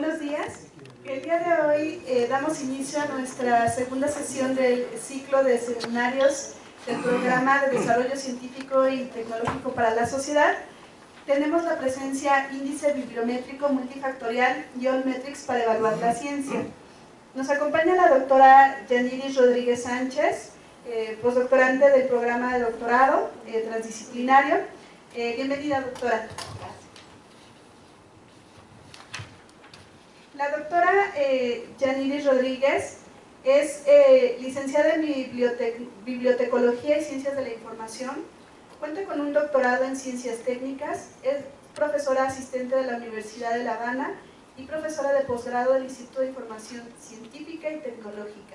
Buenos días. El día de hoy damos inicio a nuestra segunda sesión del ciclo de seminarios del Programa de Desarrollo Científico y Tecnológico para la Sociedad. Tenemos la presencia Índice Bibliométrico Multifactorial y All-Metrics para evaluar la ciencia. Nos acompaña la doctora Yaniris Rodríguez Sánchez, postdoctorante del programa de doctorado transdisciplinario. Bienvenida, doctora. La doctora Yaniris Rodríguez es licenciada en Bibliotecología y Ciencias de la Información, cuenta con un doctorado en Ciencias Técnicas, es profesora asistente de la Universidad de La Habana y profesora de posgrado del Instituto de Información Científica y Tecnológica.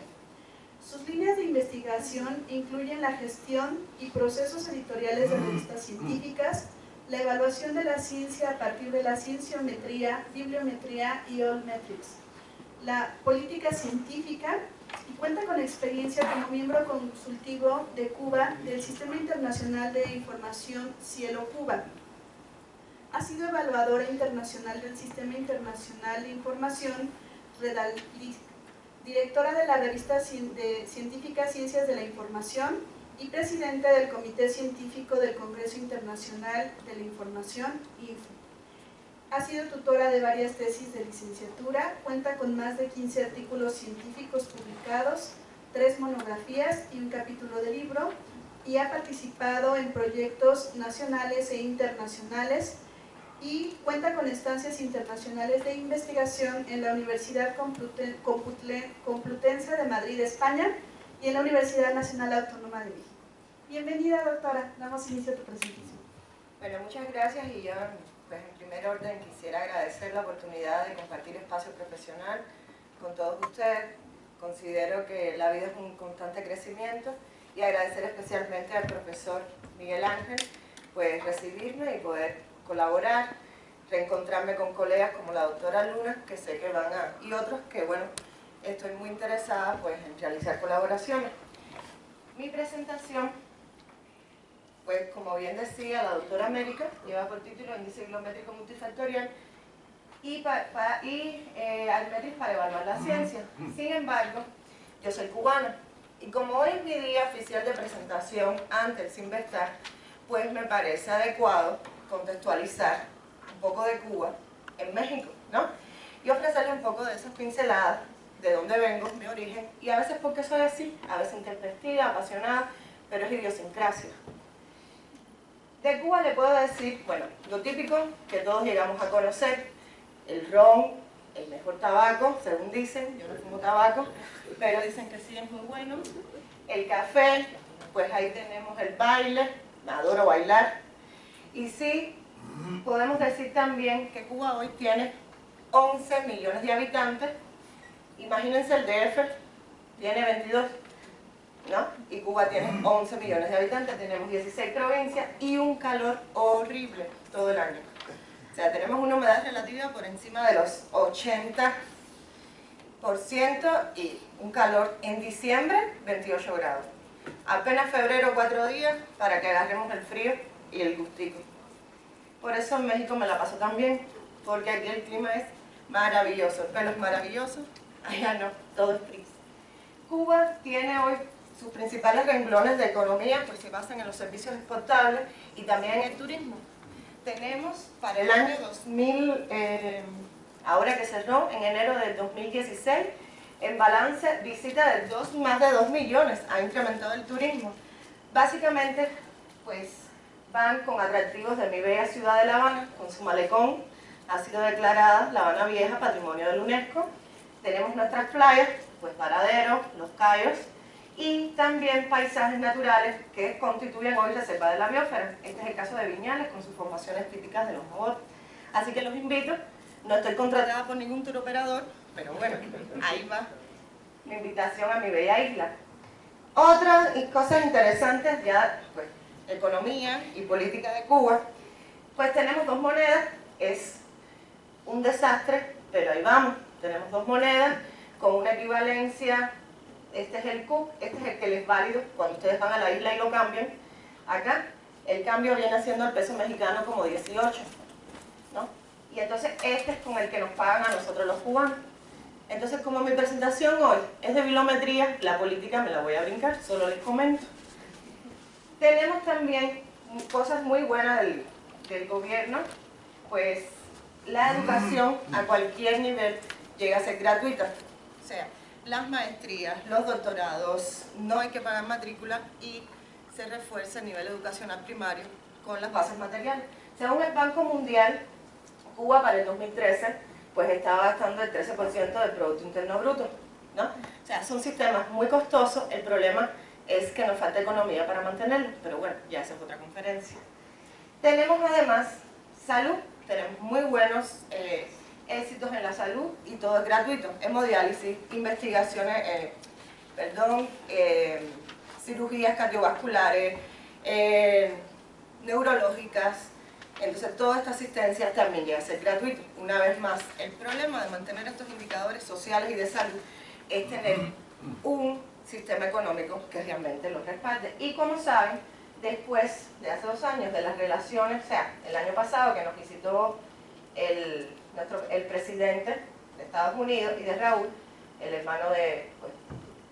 Sus líneas de investigación incluyen la gestión y procesos editoriales de revistas científicas, la evaluación de la ciencia a partir de la cienciometría, bibliometría y All-Metrics, la política científica, y cuenta con experiencia como miembro consultivo de Cuba del Sistema Internacional de Información Cielo Cuba. Ha sido evaluadora internacional del Sistema Internacional de Información Redalic, directora de la revista científica Ciencias de la Información y presidente del Comité Científico del Congreso Internacional de la Información, INFO. Ha sido tutora de varias tesis de licenciatura, cuenta con más de 15 artículos científicos publicados, 3 monografías y un capítulo de libro, y ha participado en proyectos nacionales e internacionales, y cuenta con estancias internacionales de investigación en la Universidad Complutense de Madrid, España, y en la Universidad Nacional Autónoma de México. Bienvenida, doctora. Damos inicio a tu presentación. Bueno, muchas gracias, y yo, pues, en primer orden quisiera agradecer la oportunidad de compartir espacio profesional con todos ustedes. Considero que la vida es un constante crecimiento, y agradecer especialmente al profesor Miguel Ángel, pues, recibirme y poder colaborar, reencontrarme con colegas como la doctora Luna, que sé que van a, y otros que, bueno, estoy muy interesada, pues, en realizar colaboraciones. Mi presentación, pues, como bien decía la doctora América, lleva por título Índice Bibliométrico Multifactorial y All-Metrics para evaluar la ciencia. Sin embargo, yo soy cubana, y como hoy es mi día oficial de presentación ante el Cinvestar, pues me parece adecuado contextualizar un poco de Cuba en México, ¿no? Y ofrecerle un poco de esas pinceladas de dónde vengo, mi origen, y a veces porque soy así, a veces intempestiva, apasionada, pero es idiosincrasia. De Cuba le puedo decir, bueno, lo típico que todos llegamos a conocer: el ron, el mejor tabaco, según dicen. Yo no fumo tabaco, pero dicen que sí, es muy bueno. El café, pues ahí tenemos el baile, adoro bailar. Y sí, podemos decir también que Cuba hoy tiene 11 millones de habitantes. Imagínense, el DF tiene 22, ¿no? Y Cuba tiene 11 millones de habitantes, tenemos 16 provincias y un calor horrible todo el año. O sea, tenemos una humedad relativa por encima de los 80% y un calor en diciembre 28 grados. Apenas febrero 4 días para que agarremos el frío y el gustico. Por eso en México me la paso tan bien, porque aquí el clima es maravilloso, el pelo es maravilloso, allá no, todo es gris. Cuba tiene hoy sus principales renglones de economía, pues se basan en los servicios exportables y también en el turismo. Tenemos para el año 2000, ahora que cerró, en enero del 2016, en balance visita de más de 2 millones, ha incrementado el turismo. Básicamente, pues van con atractivos de mi bella ciudad de La Habana, con su malecón, ha sido declarada La Habana Vieja Patrimonio de la UNESCO. Tenemos nuestras playas, pues Varadero, Los Cayos, y también paisajes naturales que constituyen hoy reserva de la biosfera. Este es el caso de Viñales, con sus formaciones típicas de los mogotes. Así que los invito, no estoy contratada por ningún tour operador, pero bueno, ahí va mi invitación a mi bella isla. Otras cosas interesantes, ya, pues, economía y política de Cuba, pues tenemos 2 monedas, es un desastre, pero ahí vamos. Tenemos 2 monedas con una equivalencia. Este es el CUP, este es el que les es válido cuando ustedes van a la isla y lo cambian. Acá el cambio viene siendo el peso mexicano como 18, ¿no? y entonces este es con el que nos pagan a nosotros los cubanos. Entonces, como mi presentación hoy es de bibliometría, la política me la voy a brincar, solo les comento. Tenemos también cosas muy buenas del gobierno, pues la educación a cualquier nivel llega a ser gratuita. O sea, las maestrías, los doctorados, no hay que pagar matrícula y se refuerza el nivel educacional primario con las bases materiales. Según el Banco Mundial, Cuba para el 2013 pues estaba gastando el 13% del Producto Interno Bruto, ¿no? O sea, son sistemas muy costosos, el problema es que nos falta economía para mantenerlos, pero bueno, ya esa es otra conferencia. Tenemos además salud, tenemos muy buenos éxitos en la salud y todo es gratuito, hemodiálisis, investigaciones, cirugías cardiovasculares, neurológicas. Entonces toda esta asistencia también llega a ser gratuita. Una vez más, el problema de mantener estos indicadores sociales y de salud es tener un sistema económico que realmente los respalde. Y como saben, después de hace 2 años de las relaciones, o sea, el año pasado que nos visitó el presidente de Estados Unidos y de Raúl, el hermano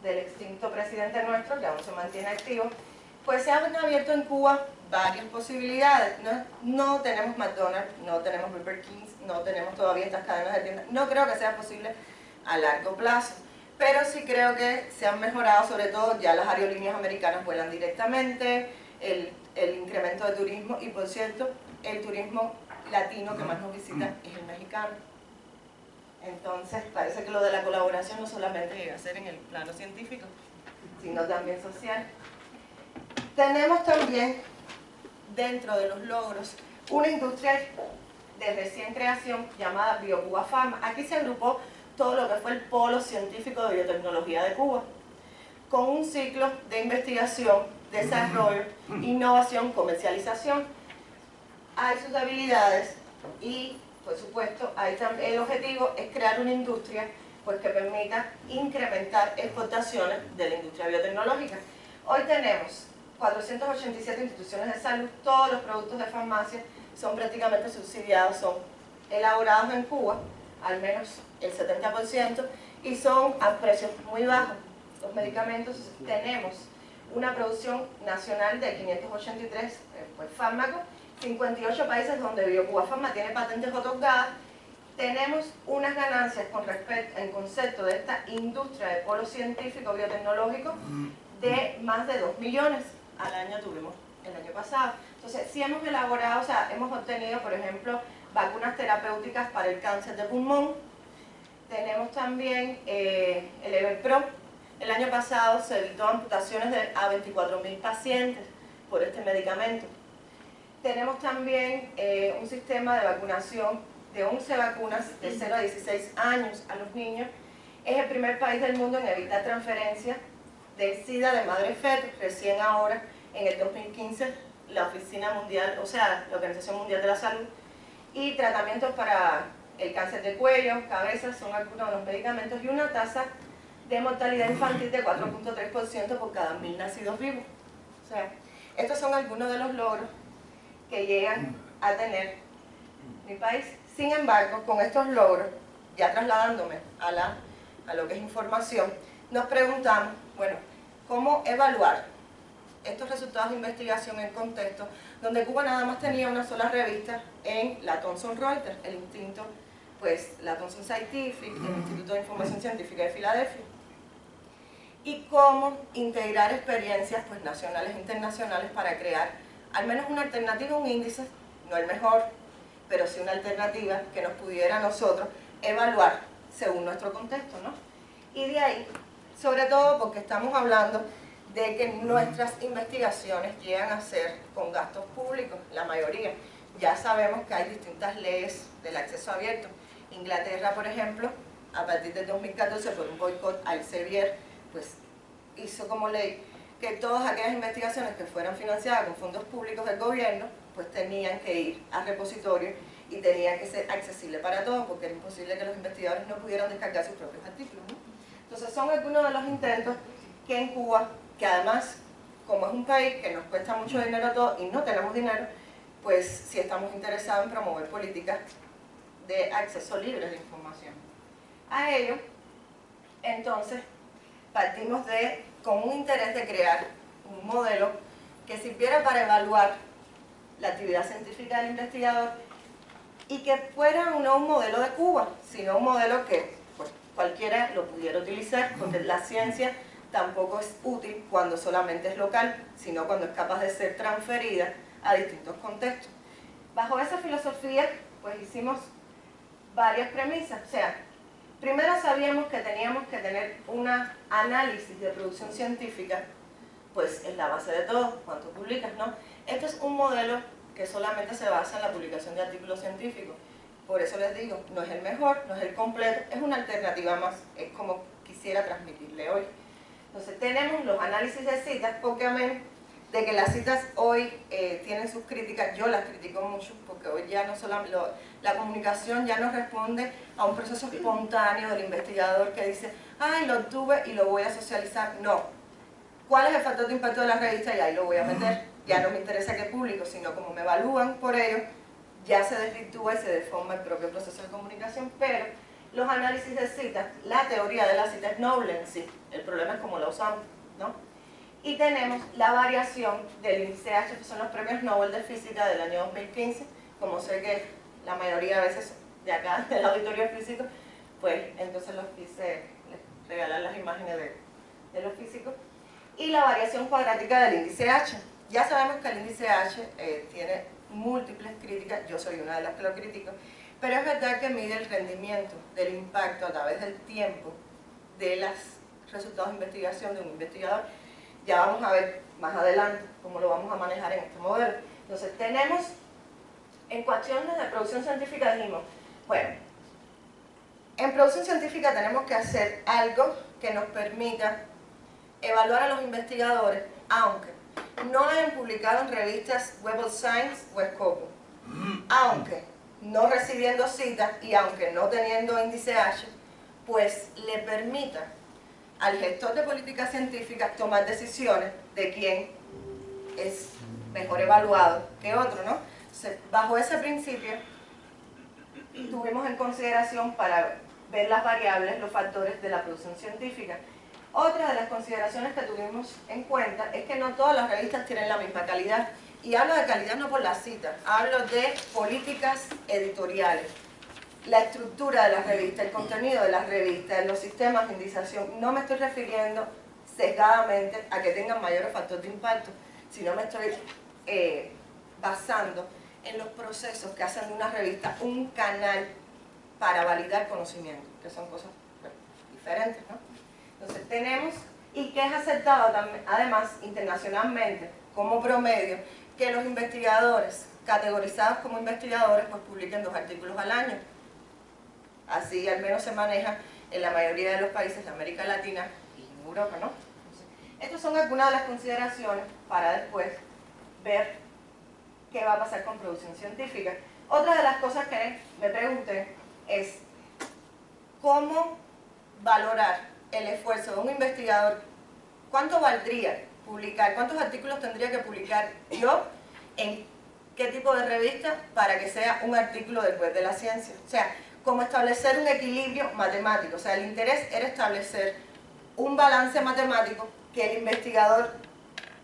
del extinto presidente nuestro, que aún se mantiene activo, pues se han abierto en Cuba varias posibilidades. No tenemos McDonald's, no tenemos Burger King, no tenemos todavía estas cadenas de tiendas. No creo que sea posible a largo plazo, pero sí creo que se han mejorado, sobre todo ya las aerolíneas americanas vuelan directamente, el incremento de turismo y, por cierto, el turismo latino que más nos visita es el mexicano. Entonces parece que lo de la colaboración no solamente llega a ser en el plano científico, sino también social. Tenemos también, dentro de los logros, una industria de recién creación llamada BioCuba Pharma. Aquí se agrupó todo lo que fue el polo científico de biotecnología de Cuba, con un ciclo de investigación, desarrollo, innovación, comercialización. Hay sus habilidades y, por supuesto, el objetivo es crear una industria pues, que permita incrementar exportaciones de la industria biotecnológica. Hoy tenemos 487 instituciones de salud, todos los productos de farmacia son prácticamente subsidiados, son elaborados en Cuba, al menos el 70%, y son a precios muy bajos. Los medicamentos, tenemos una producción nacional de 583 fármacos, 58 países donde BioCuba Pharma tiene patentes otorgadas. Tenemos unas ganancias con respecto en concepto de esta industria de polo científico biotecnológico de más de 2 millones. Al año tuvimos el año pasado. Entonces, sí hemos elaborado, o sea, hemos obtenido, por ejemplo, vacunas terapéuticas para el cáncer de pulmón. Tenemos también el Everpro. El año pasado se evitó amputaciones a 24.000 pacientes por este medicamento. Tenemos también un sistema de vacunación de 11 vacunas de 0 a 16 años a los niños. Es el primer país del mundo en evitar transferencia del SIDA de madre feto. Recién ahora, en el 2015, la Oficina Mundial, o sea, la Organización Mundial de la Salud, y tratamientos para el cáncer de cuello, cabeza, son algunos de los medicamentos, y una tasa de mortalidad infantil de 4.3% por cada 1000 nacidos vivos. O sea, estos son algunos de los logros que llegan a tener mi país. Sin embargo, con estos logros, ya trasladándome a lo que es información, nos preguntamos, bueno, ¿cómo evaluar estos resultados de investigación en contexto donde Cuba nada más tenía una sola revista en la Thomson Reuters, el instinto, pues la Thomson Scientific, el Instituto de Información Científica de Filadelfia? Y cómo integrar experiencias pues, nacionales e internacionales para crear al menos una alternativa, un índice, no el mejor, pero sí una alternativa que nos pudiera a nosotros evaluar según nuestro contexto, ¿no? Y de ahí, sobre todo porque estamos hablando de que nuestras investigaciones llegan a ser con gastos públicos, la mayoría. Ya sabemos que hay distintas leyes del acceso abierto. Inglaterra, por ejemplo, a partir del 2014 por un boicot al Elsevier, pues hizo como ley que todas aquellas investigaciones que fueran financiadas con fondos públicos del gobierno, pues tenían que ir al repositorio y tenían que ser accesibles para todos, porque era imposible que los investigadores no pudieran descargar sus propios artículos, ¿no? Entonces son algunos de los intentos que en Cuba, que además, como es un país que nos cuesta mucho dinero a todos y no tenemos dinero, pues sí estamos interesados en promover políticas de acceso libre de información. A ello, entonces, partimos con un interés de crear un modelo que sirviera para evaluar la actividad científica del investigador y que fuera no un modelo de Cuba, sino un modelo que pues, cualquiera lo pudiera utilizar, porque la ciencia tampoco es útil cuando solamente es local, sino cuando es capaz de ser transferida a distintos contextos. Bajo esa filosofía, pues hicimos varias premisas. O sea, primero sabíamos que teníamos que tener un análisis de producción científica, pues es la base de todo, cuánto publicas, ¿no? Este es un modelo que solamente se basa en la publicación de artículos científicos. Por eso les digo, no es el mejor, no es el completo, es una alternativa más, es como quisiera transmitirle hoy. Entonces tenemos los análisis de citas, porque amén de que las citas hoy tienen sus críticas, yo las critico mucho, porque hoy ya no solamente la comunicación ya no responde a un proceso espontáneo del investigador que dice, ay, lo tuve y lo voy a socializar. No. ¿Cuál es el factor de impacto de la revista? Y ahí lo voy a meter. Ya no me interesa qué público, sino como me evalúan por ello, ya se desvirtúa y se deforma el propio proceso de comunicación, pero los análisis de citas, la teoría de la cita es noble en sí, el problema es cómo la usamos, ¿no? Y tenemos la variación del índice H, que son los premios Nobel de Física del año 2015, como sé que la mayoría de veces de acá, del auditorio físico, pues entonces los quise regalar las imágenes de los físicos. Y la variación cuadrática del índice H. Ya sabemos que el índice H tiene múltiples críticas, yo soy una de las que lo critico, pero es verdad que mide el rendimiento del impacto a través del tiempo de los resultados de investigación de un investigador. Ya vamos a ver más adelante cómo lo vamos a manejar en este modelo. Entonces tenemos, en cuestiones de producción científica dijimos, bueno, en producción científica tenemos que hacer algo que nos permita evaluar a los investigadores, aunque no hayan publicado en revistas Web of Science o Scopus, aunque no recibiendo citas y aunque no teniendo índice H, pues le permita al gestor de política científica tomar decisiones de quién es mejor evaluado que otro, ¿no? Entonces, bajo ese principio, tuvimos en consideración para ver las variables, los factores de la producción científica. Otra de las consideraciones que tuvimos en cuenta es que no todas las revistas tienen la misma calidad. Y hablo de calidad no por la cita, hablo de políticas editoriales. La estructura de las revistas, el contenido de las revistas, los sistemas de indización. No me estoy refiriendo sesgadamente a que tengan mayor factor de impacto, sino me estoy basando en los procesos que hacen de una revista un canal para validar conocimiento, que son cosas diferentes, ¿no? Entonces tenemos, y que es aceptado también, además internacionalmente como promedio, que los investigadores categorizados como investigadores pues publiquen 2 artículos al año. Así al menos se maneja en la mayoría de los países de América Latina y en Europa, ¿no? Entonces, estas son algunas de las consideraciones para después ver qué va a pasar con producción científica. Otra de las cosas que me pregunté es cómo valorar el esfuerzo de un investigador. ¿Cuánto valdría publicar? ¿Cuántos artículos tendría que publicar yo en qué tipo de revista para que sea un artículo después de la ciencia? O sea, cómo establecer un equilibrio matemático. O sea, el interés era establecer un balance matemático que el investigador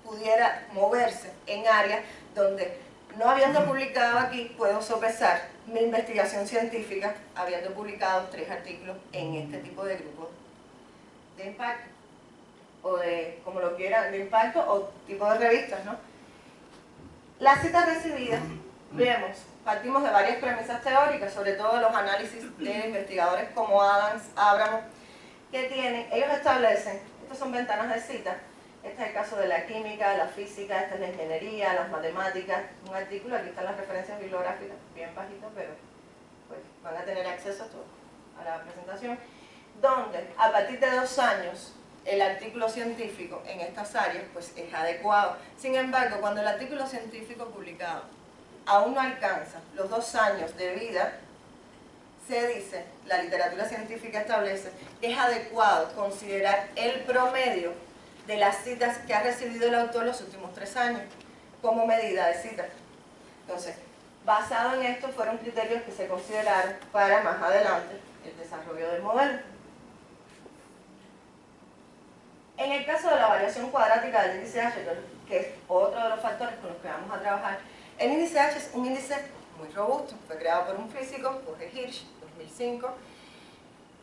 pudiera moverse en áreas donde, no habiendo publicado aquí, puedo sopesar mi investigación científica habiendo publicado 3 artículos en este tipo de grupos de impacto, o de, como lo quieran, de impacto o tipo de revistas, ¿no? Las citas recibidas, vemos, partimos de varias premisas teóricas, sobre todo los análisis de investigadores como Adams, Abramo, que tienen, ellos establecen, estas son ventanas de citas, este es el caso de la química, la física, esta es la ingeniería, las matemáticas, un artículo, aquí están las referencias bibliográficas, bien bajitas, pero pues van a tener acceso a todo, a la presentación, donde a partir de 2 años el artículo científico en estas áreas pues es adecuado. Sin embargo, cuando el artículo científico publicado aún no alcanza los 2 años de vida, se dice, la literatura científica establece, que es adecuado considerar el promedio de las citas que ha recibido el autor los últimos 3 años como medida de citas. Entonces, Basado en esto fueron criterios que se consideraron para más adelante el desarrollo del modelo. En el caso de la variación cuadrática del índice H, que es otro de los factores con los que vamos a trabajar, el índice H es un índice muy robusto, fue creado por un físico, Jorge Hirsch, 2005,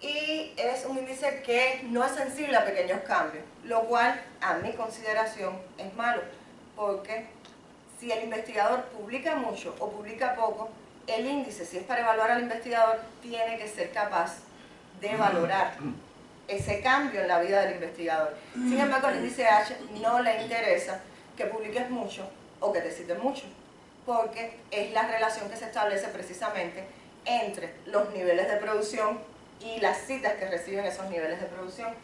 y es un índice que no es sensible a pequeños cambios, lo cual, a mi consideración, es malo, porque si el investigador publica mucho o publica poco, el índice, si es para evaluar al investigador, tiene que ser capaz de valorar ese cambio en la vida del investigador. Sin embargo, al índice H no le interesa que publiques mucho o que te citen mucho, porque es la relación que se establece precisamente entre los niveles de producción y las citas que reciben esos niveles de producción.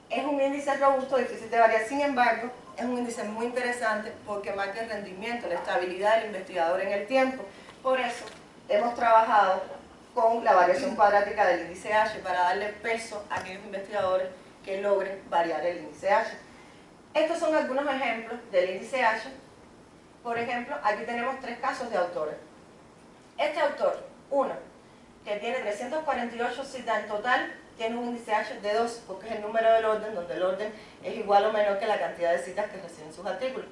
Es un índice robusto, difícil de variar, sin embargo, es un índice muy interesante porque marca el rendimiento, la estabilidad del investigador en el tiempo. Por eso hemos trabajado con la variación cuadrática del índice H para darle peso a aquellos investigadores que logren variar el índice H. Estos son algunos ejemplos del índice H. Por ejemplo, aquí tenemos 3 casos de autores. Este autor, uno, que tiene 348 citas en total, tiene un índice H de 2, porque es el número del orden, donde el orden es igual o menor que la cantidad de citas que reciben sus artículos.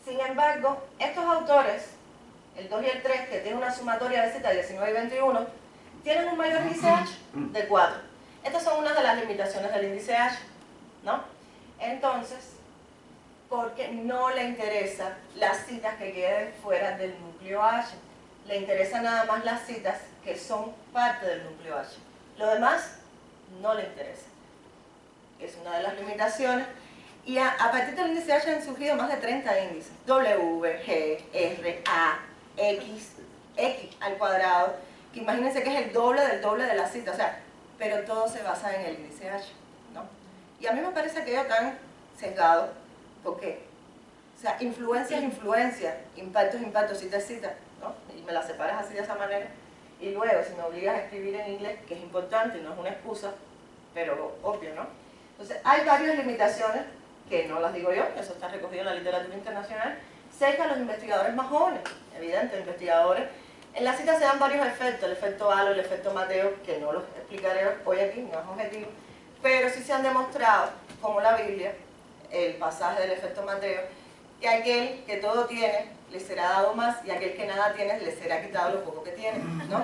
Sin embargo, estos autores, el 2 y el 3, que tienen una sumatoria de citas 19 y 21, tienen un mayor índice H de 4. Estas son unas de las limitaciones del índice H, ¿no? Entonces, porque no le interesan las citas que queden fuera del núcleo H. Le interesan nada más las citas que son parte del núcleo H. Lo demás no le interesa. Es una de las limitaciones. Y a partir del índice H han surgido más de 30 índices. W, G, R, A, X, X al cuadrado, que imagínense que es el doble de la cita, o sea, pero todo se basa en el índice H, ¿no? Y a mí me parece que ellos están sesgados, porque, o sea, influencia es influencia, impacto es impacto, cita es cita, ¿no? Y me la separas así de esa manera, y luego si me obligas a escribir en inglés, que es importante, no es una excusa, pero obvio, ¿no? Entonces, hay varias limitaciones, que no las digo yo, eso está recogido en la literatura internacional, cerca a los investigadores más jóvenes, evidente, investigadores. En la cita se dan varios efectos, el efecto halo, el efecto Mateo, que no los explicaré hoy aquí, no es objetivo, pero sí se han demostrado, como la Biblia, el pasaje del efecto Mateo, que aquel que todo tiene le será dado más y aquel que nada tiene le será quitado lo poco que tiene, ¿no?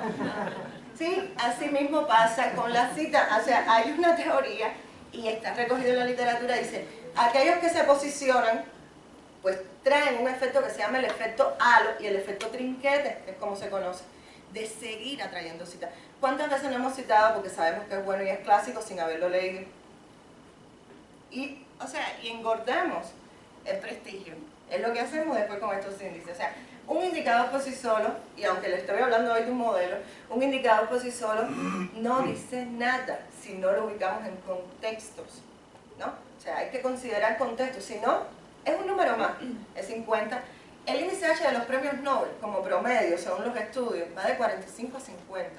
Sí, así mismo pasa con la cita, o sea, hay una teoría y está recogido en la literatura, dice, aquellos que se posicionan, pues traen un efecto que se llama el efecto halo y el efecto trinquete, que es como se conoce, de seguir atrayendo citas. ¿Cuántas veces no hemos citado porque sabemos que es bueno y es clásico sin haberlo leído? Y, o sea, y engordamos el prestigio. Es lo que hacemos después con estos índices. O sea, un indicador por sí solo, y aunque le estoy hablando hoy de un modelo, un indicador por sí solo no dice nada si no lo ubicamos en contextos, ¿no? O sea, hay que considerar contextos, si no, es un número más, es 50. El índice H de los premios Nobel, como promedio, según los estudios, va de 45 a 50.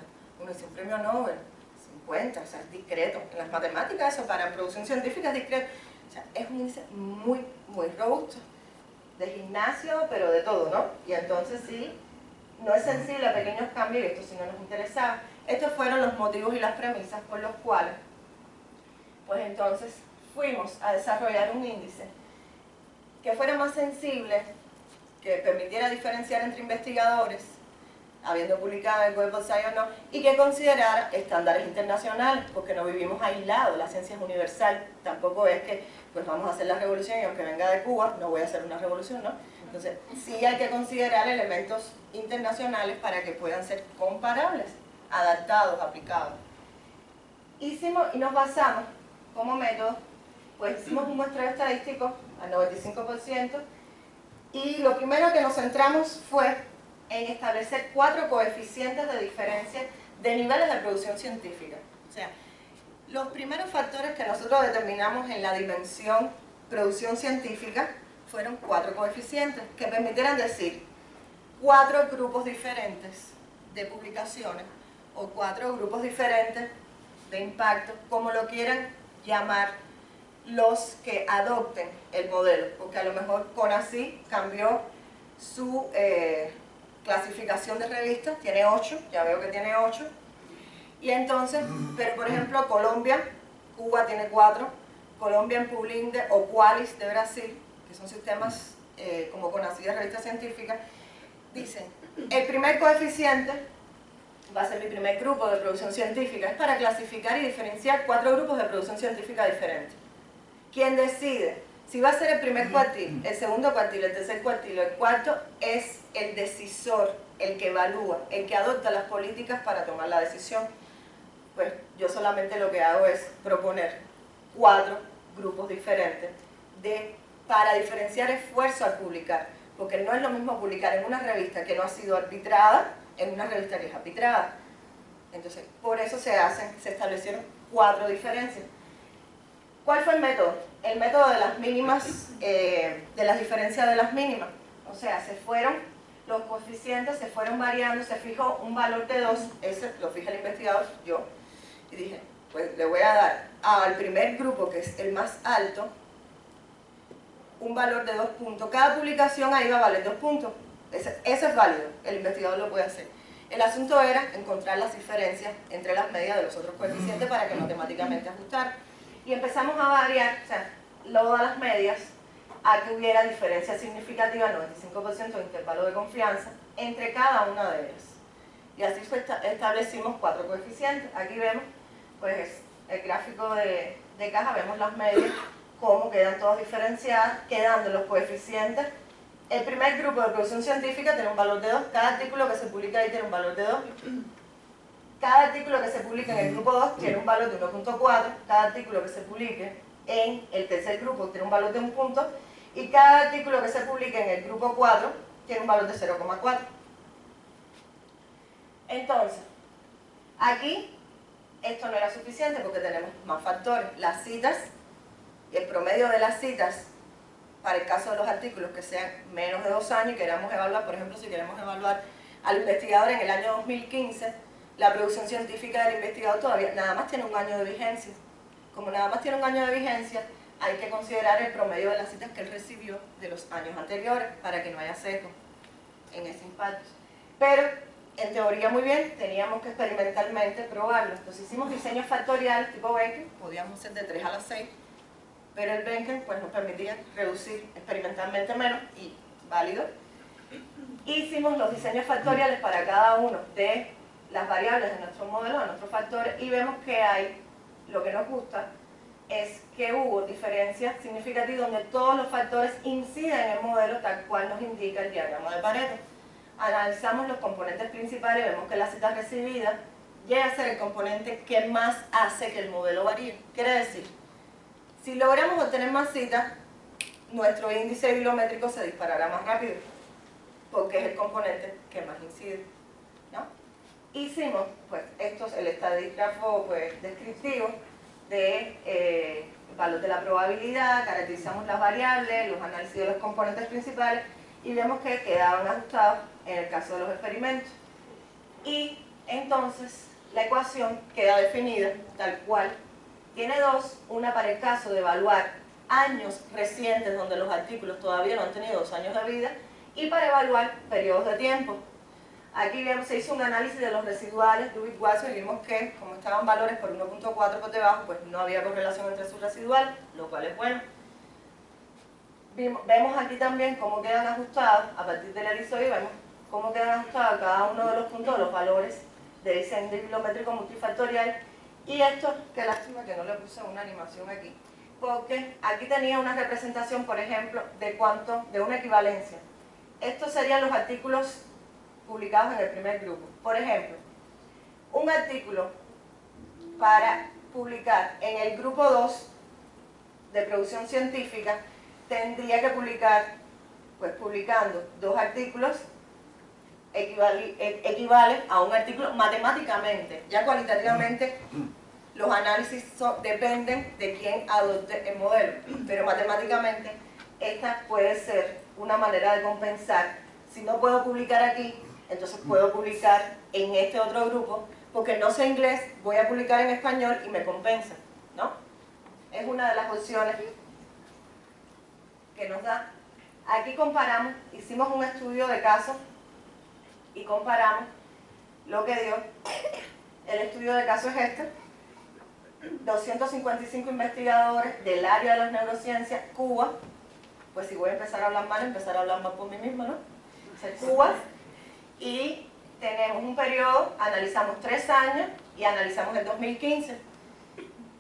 Uno dice, un premio Nobel, 50, o sea, es discreto. En las matemáticas eso, para producción científica es discreto. O sea, es un índice muy, muy robusto. De gimnasio, pero de todo, ¿no? Y entonces sí, no es sensible a pequeños cambios, y esto sí no nos interesaba. Estos fueron los motivos y las premisas por los cuales, pues entonces, fuimos a desarrollar un índice que fuera más sensible, que permitiera diferenciar entre investigadores, habiendo publicado en Web of Science o no, y que considerara estándares internacionales, porque no vivimos aislados, la ciencia es universal, tampoco es que pues vamos a hacer la revolución y aunque venga de Cuba, no voy a hacer una revolución, ¿no? Entonces, sí hay que considerar elementos internacionales para que puedan ser comparables, adaptados, aplicados. Hicimos y nos basamos como método, pues hicimos un muestreo estadístico al 95%, y lo primero que nos centramos fue en establecer 4 coeficientes de diferencia de niveles de producción científica. O sea, los primeros factores que nosotros determinamos en la dimensión producción científica fueron 4 coeficientes que permitieran decir 4 grupos diferentes de publicaciones o 4 grupos diferentes de impacto, como lo quieran llamar los que adopten el modelo, porque a lo mejor CONACYT cambió su clasificación de revistas, tiene 8, ya veo que tiene 8. Y entonces, pero por ejemplo Colombia, Cuba tiene 4, Colombian Publishing o Qualis de Brasil, que son sistemas como conocidas revistas científicas, dicen, el primer coeficiente va a ser mi primer grupo de producción científica, es para clasificar y diferenciar 4 grupos de producción científica diferentes. Quien decide si va a ser el primer cuartil, el segundo cuartil, el tercer cuartil o el cuarto, es el decisor, el que evalúa, el que adopta las políticas para tomar la decisión. Pues yo solamente lo que hago es proponer 4 grupos diferentes para diferenciar esfuerzo al publicar, porque no es lo mismo publicar en una revista que no ha sido arbitrada, en una revista que es arbitrada. Entonces, por eso se establecieron 4 diferencias. ¿Cuál fue el método? El método de las mínimas, de las diferencias de las mínimas. O sea, los coeficientes se fueron variando, se fijó un valor de 2, ese lo fija el investigador, yo, y dije, pues le voy a dar al primer grupo, que es el más alto, un valor de 2 puntos. Cada publicación ahí va a valer 2 puntos. Ese es válido, el investigador lo puede hacer. El asunto era encontrar las diferencias entre las medias de los otros coeficientes para que matemáticamente ajustara. Y empezamos a variar, o sea, todas las medias, a que hubiera diferencia significativa, 95% de intervalo de confianza, entre cada una de ellas. Y así establecimos 4 coeficientes. Aquí vemos, pues, el gráfico de caja, vemos las medias, cómo quedan todas diferenciadas, quedando los coeficientes. El primer grupo de producción científica tiene un valor de 2, cada artículo que se publica ahí tiene un valor de 2. Cada artículo que se publique en el grupo 2 tiene un valor de 1.4, cada artículo que se publique en el tercer grupo tiene un valor de 1 punto, y cada artículo que se publique en el grupo 4 tiene un valor de 0.4. Entonces, aquí esto no era suficiente porque tenemos más factores. Las citas, el promedio de las citas para el caso de los artículos que sean menos de 2 años y queramos evaluar, por ejemplo, si queremos evaluar al investigador en el año 2015, la producción científica del investigador todavía nada más tiene un año de vigencia. Como nada más tiene un año de vigencia, hay que considerar el promedio de las citas que él recibió de los años anteriores para que no haya sesgo en ese impacto. Pero, en teoría muy bien, teníamos que experimentalmente probarlo. Entonces hicimos diseños factoriales tipo Benken, podíamos hacer de 3 a la 6, pero el Benken pues, nos permitía reducir experimentalmente menos y válido. Hicimos los diseños factoriales para cada uno de las variables de nuestro modelo, de nuestros factores, y vemos que hay, lo que nos gusta, es que hubo diferencias significativas donde todos los factores inciden en el modelo tal cual nos indica el diagrama de Pareto. Analizamos los componentes principales y vemos que la cita recibida llega a ser el componente que más hace que el modelo varíe. Quiere decir, si logramos obtener más citas, nuestro índice bibliométrico se disparará más rápido, porque es el componente que más incide, ¿no? Hicimos, pues, esto es el estadígrafo pues, descriptivo de valor de la probabilidad, caracterizamos las variables, los análisis de los componentes principales y vemos que quedaban ajustados en el caso de los experimentos. Y entonces la ecuación queda definida tal cual. Tiene 2, una para el caso de evaluar años recientes donde los artículos todavía no han tenido 2 años de vida y para evaluar periodos de tiempo. Aquí vemos, se hizo un análisis de los residuales de Ubik-Watson y vimos que como estaban valores por 1.4 por debajo, pues no había correlación entre sus residuales, lo cual es bueno. Vemos aquí también cómo quedan ajustados, a partir del elipsoide vemos cómo quedan ajustados cada uno de los puntos de los valores de diseño bibliométrico multifactorial. Y esto, qué lástima que no le puse una animación aquí, porque aquí tenía una representación, por ejemplo, de una equivalencia. Estos serían los artículos publicados en el primer grupo. Por ejemplo, un artículo para publicar en el grupo 2 de producción científica tendría que publicar, pues publicando 2 artículos equivale a un artículo matemáticamente. Ya cualitativamente los análisis dependen de quién adopte el modelo, pero matemáticamente esta puede ser una manera de compensar. Si no puedo publicar aquí, entonces puedo publicar en este otro grupo, porque no sé inglés, voy a publicar en español y me compensa, ¿no? Es una de las opciones que nos da. Aquí comparamos, hicimos un estudio de caso y comparamos lo que dio. El estudio de caso es este: 255 investigadores del área de las neurociencias, Cuba. Pues si voy a empezar a hablar mal por mí misma, ¿no? O sea, Cuba. Y tenemos un periodo, analizamos 3 años y analizamos el 2015.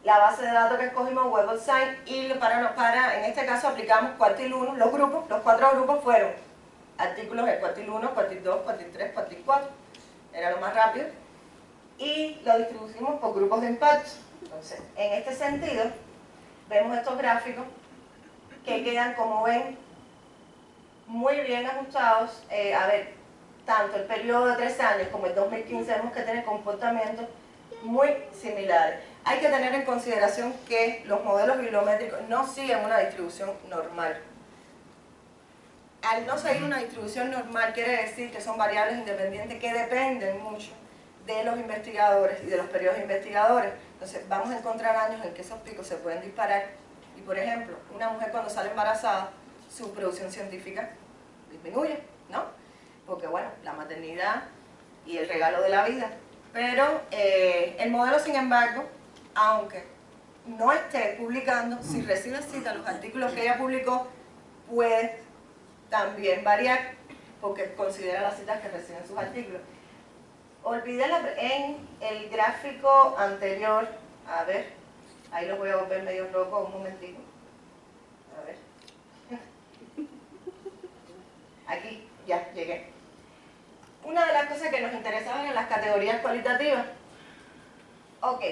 La base de datos que escogimos, Web of Science, y en este caso aplicamos Quartile 1. Los 4 grupos fueron artículos de Quartile 1, Quartile 2, Quartile 3, Quartile 4. Era lo más rápido. Y lo distribuimos por grupos de impacto. Entonces, en este sentido, vemos estos gráficos que quedan, como ven, muy bien ajustados. A ver, tanto el periodo de 3 años como el 2015 vemos que tienen comportamientos muy similares. Hay que tener en consideración que los modelos bibliométricos no siguen una distribución normal. Al no seguir una distribución normal quiere decir que son variables independientes que dependen mucho de los investigadores y de los periodos investigadores. Entonces vamos a encontrar años en que esos picos se pueden disparar y, por ejemplo, una mujer cuando sale embarazada, su producción científica disminuye, ¿no? Porque, bueno, la maternidad y el regalo de la vida. Pero el modelo, sin embargo, aunque no esté publicando, si recibe cita los artículos que ella publicó, puede también variar, porque considera las citas que reciben sus artículos. Olvidé en el gráfico anterior, a ver, ahí lo voy a volver medio loco un momentito. A ver. Aquí, ya llegué. Una de las cosas que nos interesaban en las categorías cualitativas. Ok,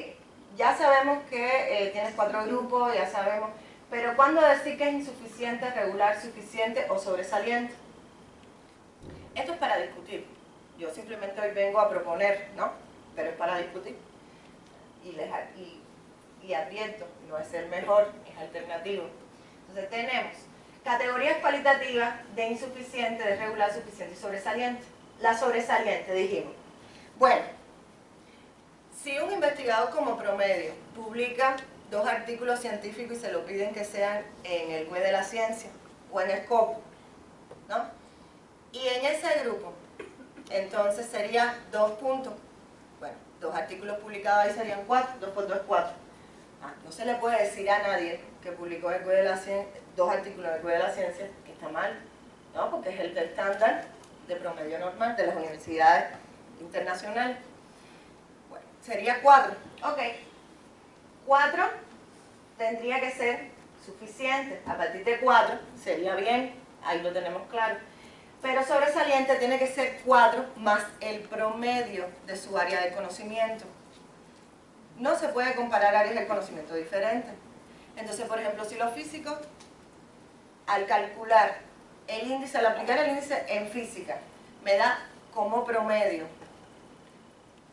ya sabemos que tienes 4 grupos, ya sabemos, pero ¿cuándo decir que es insuficiente, regular, suficiente o sobresaliente? Esto es para discutir. Yo simplemente hoy vengo a proponer, ¿no? Pero es para discutir. Y advierto, no es el mejor, es alternativo. Entonces tenemos categorías cualitativas de insuficiente, de regular, suficiente y sobresaliente. La sobresaliente, dijimos. Bueno, si un investigador como promedio publica 2 artículos científicos y se lo piden que sean en el web de la ciencia o en Scopus, ¿no? Y en ese grupo, entonces sería 2 puntos. Bueno, 2 artículos publicados ahí serían 4, 2 por 2 es 4. No se le puede decir a nadie que publicó el web de la ciencia, 2 artículos en el web de la ciencia que está mal, ¿no? Porque es el estándar de promedio normal de las universidades internacionales. Bueno, sería 4. Ok. 4 tendría que ser suficiente. A partir de 4 sería bien, ahí lo tenemos claro. Pero sobresaliente tiene que ser 4 más el promedio de su área de conocimiento. No se puede comparar áreas de conocimiento diferentes. Entonces, por ejemplo, si los físicos, al calcular el índice, al aplicar el índice en física, me da como promedio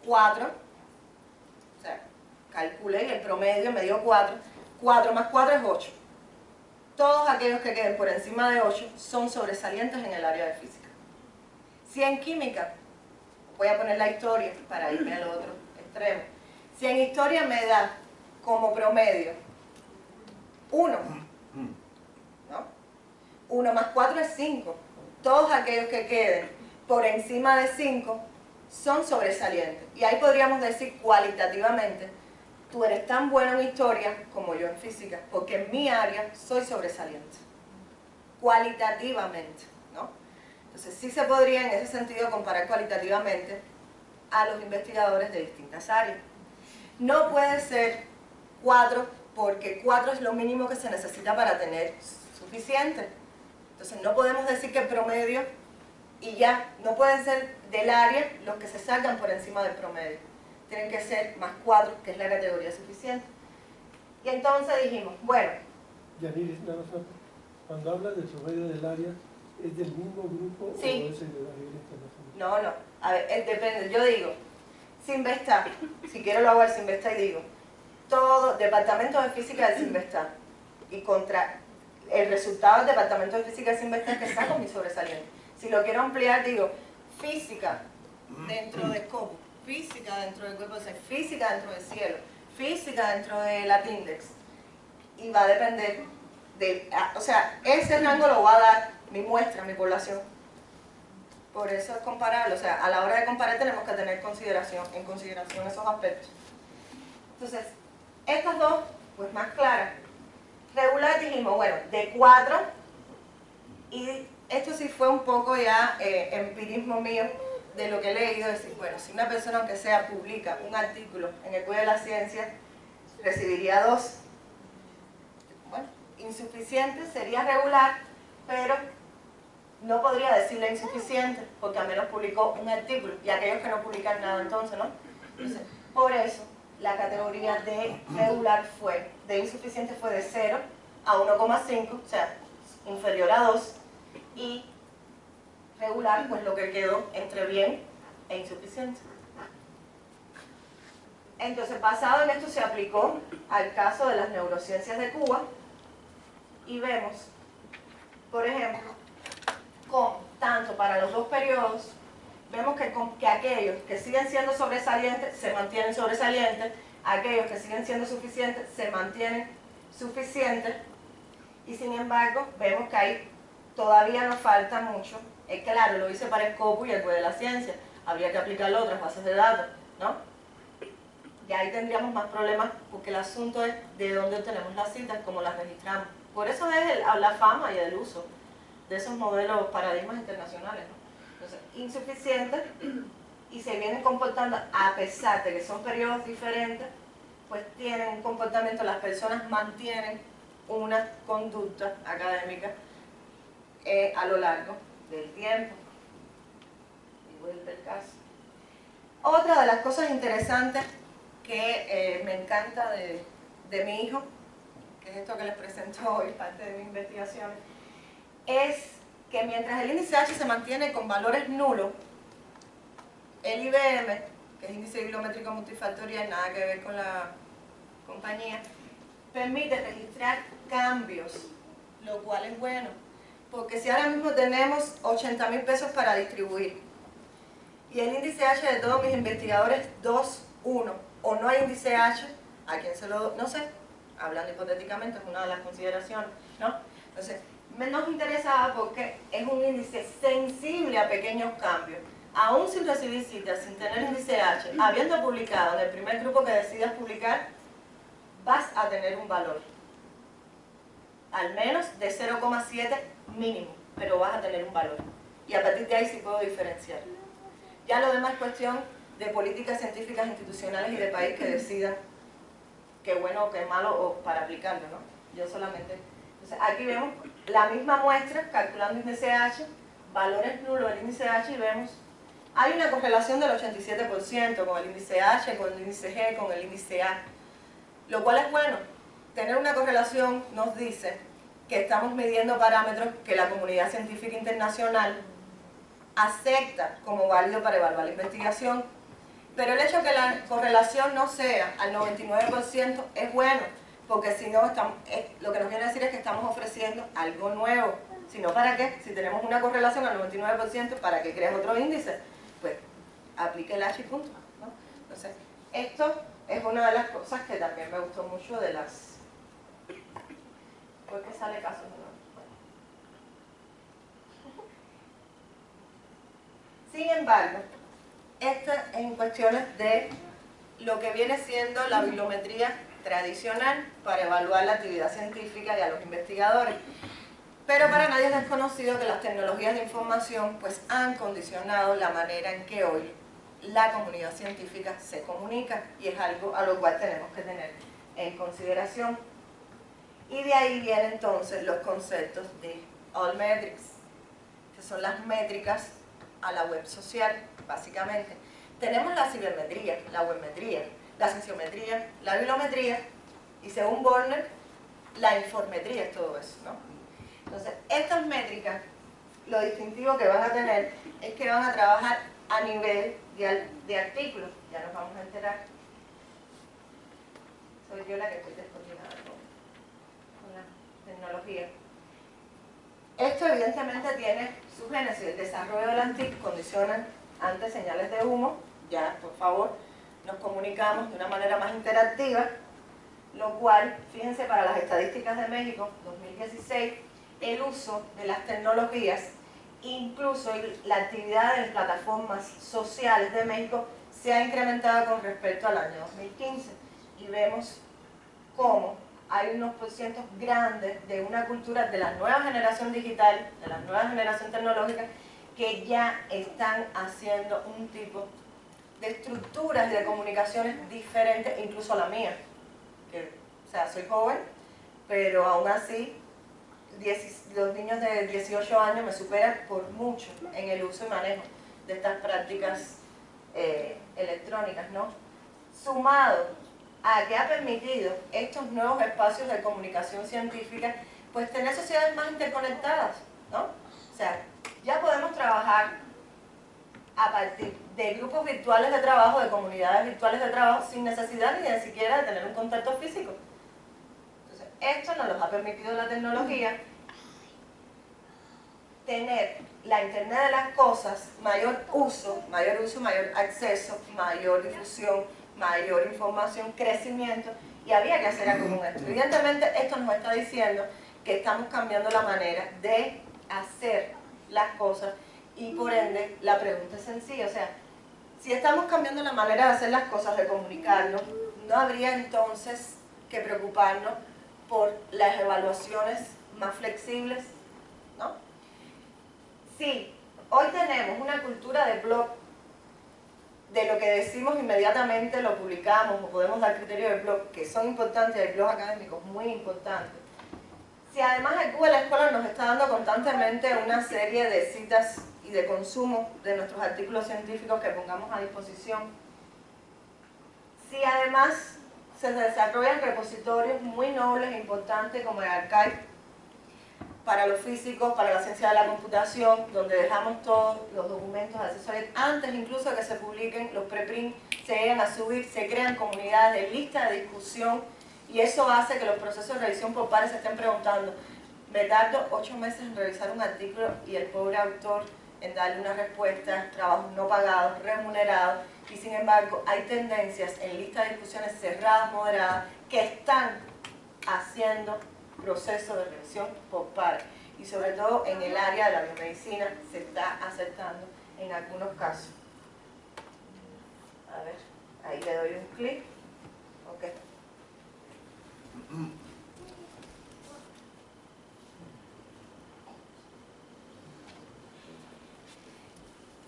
4, o sea, calculé y el promedio me dio 4, 4 más 4 es 8. Todos aquellos que queden por encima de 8 son sobresalientes en el área de física. Si en química, voy a poner la historia para irme al otro extremo, si en historia me da como promedio 1, ¿no? 1 más 4 es 5. Todos aquellos que queden por encima de 5 son sobresalientes. Y ahí podríamos decir cualitativamente, tú eres tan bueno en historia como yo en física, porque en mi área soy sobresaliente. Cualitativamente, ¿no? Entonces sí se podría en ese sentido comparar cualitativamente a los investigadores de distintas áreas. No puede ser 4 porque 4 es lo mínimo que se necesita para tener suficiente. Entonces no podemos decir que el promedio y ya, no pueden ser del área los que se salgan por encima del promedio. Tienen que ser más 4, que es la categoría suficiente. Y entonces dijimos, bueno. Yaniris, cuando hablas del promedio del área, ¿es del mismo grupo sí. o es el de la nivel internacional? No, no. A ver, depende. Yo digo, Sinvestar, si quiero lo hago al Sinvestar y digo, todo departamento de física del Sinvestar y contra el resultado del departamento de física del Sinvestar que saco mi sobresaliente. Si lo quiero ampliar, digo, física dentro de Scopus, física dentro del cuerpo de ciencia, física dentro del cielo, física dentro de Latindex. Y va a depender de, o sea, ese rango lo va a dar mi muestra, mi población. por eso es comparable, o sea, a la hora de comparar tenemos que tener en consideración esos aspectos. Entonces, estas dos, pues más claras. Regular dijimos, bueno, de 4, y esto sí fue un poco ya empirismo mío de lo que he leído, decir, bueno, si una persona aunque sea publica un artículo en el Cuidado de la Ciencia, recibiría 2. Bueno, insuficiente sería regular, pero no podría decirle insuficiente, porque al menos publicó un artículo, y aquellos que no publican nada entonces, ¿no? Entonces, por eso, la categoría de regular de insuficiente fue de 0 a 1,5, o sea, inferior a 2, y regular, pues lo que quedó entre bien e insuficiente. Entonces, basado en esto se aplicó al caso de las neurociencias de Cuba, y vemos, por ejemplo, cómo tanto para los dos periodos, vemos que aquellos que siguen siendo sobresalientes se mantienen sobresalientes, aquellos que siguen siendo suficientes se mantienen suficientes, y sin embargo vemos que ahí todavía nos falta mucho. Claro, lo hice para Scopus y el Cuidado de la Ciencia, habría que aplicarlo a otras bases de datos, ¿no? Y ahí tendríamos más problemas, porque el asunto es de dónde obtenemos las citas, cómo las registramos. Por eso es la fama y el uso de esos modelos, paradigmas internacionales, ¿no? Entonces, insuficientes, y se vienen comportando, a pesar de que son periodos diferentes, pues tienen un comportamiento, las personas mantienen una conducta académica a lo largo del tiempo. Y vuelve el caso. Otra de las cosas interesantes que me encanta de mi hijo, que es esto que les presento hoy, parte de mi investigación, es que mientras el índice H se mantiene con valores nulos, el IBM, que es índice bibliométrico multifactorial, nada que ver con la compañía, permite registrar cambios, lo cual es bueno, porque si ahora mismo tenemos 80.000 pesos para distribuir, y el índice H de todos mis investigadores 2, 1, o no hay índice H, ¿a quién se lo...? No sé, hablando hipotéticamente, es una de las consideraciones, ¿no? Entonces, nos interesaba porque es un índice sensible a pequeños cambios. Aún sin recibir citas, sin tener índice H, habiendo publicado en el primer grupo que decidas publicar, vas a tener un valor. Al menos de 0,7 mínimo, pero vas a tener un valor. Y a partir de ahí sí puedo diferenciar. Ya lo demás es cuestión de políticas científicas institucionales y de país que decidan qué bueno o qué malo o para aplicarlo, ¿no? Yo solamente... Entonces, aquí vemos la misma muestra, calculando índice H, valores nulos del índice H, y vemos, hay una correlación del 87% con el índice H, con el índice G, con el índice A, lo cual es bueno. Tener una correlación nos dice que estamos midiendo parámetros que la comunidad científica internacional acepta como válido para evaluar la investigación, pero el hecho de que la correlación no sea al 99% es bueno, porque si no, lo que nos viene a decir es que estamos ofreciendo algo nuevo. Si no, ¿para qué? Si tenemos una correlación al 99%, ¿para qué creas otro índice? Pues aplique el H y punto, ¿no? Entonces, esto es una de las cosas que también me gustó mucho de las... ¿Por qué sale caso? Sin embargo, esto es en cuestiones de lo que viene siendo la bibliometría tradicional para evaluar la actividad científica y a los investigadores. Pero para nadie es desconocido que las tecnologías de información pues han condicionado la manera en que hoy la comunidad científica se comunica, y es algo a lo cual tenemos que tener en consideración. Y de ahí vienen entonces los conceptos de All-Metrics, que son las métricas a la web social, básicamente. Tenemos la cibermetría, la webmetría, la sensiometría, la bibliometría, y según Borner, la informetría es todo eso, ¿no? Entonces, estas métricas, lo distintivo que van a tener es que van a trabajar a nivel de artículos. Ya nos vamos a enterar. Soy yo la que estoy descoordinada con la tecnología. Esto evidentemente tiene su génesis. El desarrollo de las TIC condicionan antes señales de humo. Ya, por favor, nos comunicamos de una manera más interactiva, lo cual, fíjense, para las estadísticas de México 2016, el uso de las tecnologías incluso la actividad en plataformas sociales de México se ha incrementado con respecto al año 2015 y vemos cómo hay unos porcientos grandes de una cultura de la nueva generación digital, de la nueva generación tecnológica, que ya están haciendo un tipo de estructuras de comunicaciones diferentes, incluso la mía. Que, o sea, soy joven, pero aún así los niños de 18 años me superan por mucho en el uso y manejo de estas prácticas electrónicas, ¿no? Sumado a que ha permitido estos nuevos espacios de comunicación científica, pues tener sociedades más interconectadas, ¿no? O sea, ya podemos trabajar a partir de grupos virtuales de trabajo, de comunidades virtuales de trabajo, sin necesidad ni siquiera de tener un contacto físico. Entonces, esto nos lo ha permitido la tecnología, tener la Internet de las cosas, mayor uso, mayor acceso, mayor difusión, mayor información, crecimiento, y había que hacer algo con esto. Evidentemente, esto nos está diciendo que estamos cambiando la manera de hacer las cosas y por ende la pregunta es sencilla, o sea, si estamos cambiando la manera de hacer las cosas, de comunicarnos, no habría entonces que preocuparnos por las evaluaciones más flexibles, ¿no? Si hoy tenemos una cultura de blog, de lo que decimos inmediatamente lo publicamos o podemos dar criterios de blog que son importantes, hay blogs académicos muy importantes. Si además el Google Scholar nos está dando constantemente una serie de citas y de consumo de nuestros artículos científicos que pongamos a disposición, si además se desarrollan repositorios muy nobles e importantes como el Archive para los físicos, para la ciencia de la computación, donde dejamos todos los documentos accesorios, antes incluso de que se publiquen, los preprint se llegan a subir, se crean comunidades de lista de discusión, y eso hace que los procesos de revisión por pares se estén preguntando, me tardo 8 meses en revisar un artículo y el pobre autor en darle una respuesta, trabajos no pagados, remunerados, y sin embargo hay tendencias en lista de discusiones cerradas, moderadas, que están haciendo proceso de revisión por pares, y sobre todo en el área de la biomedicina se está aceptando en algunos casos. A ver, ahí le doy un clic. Ok.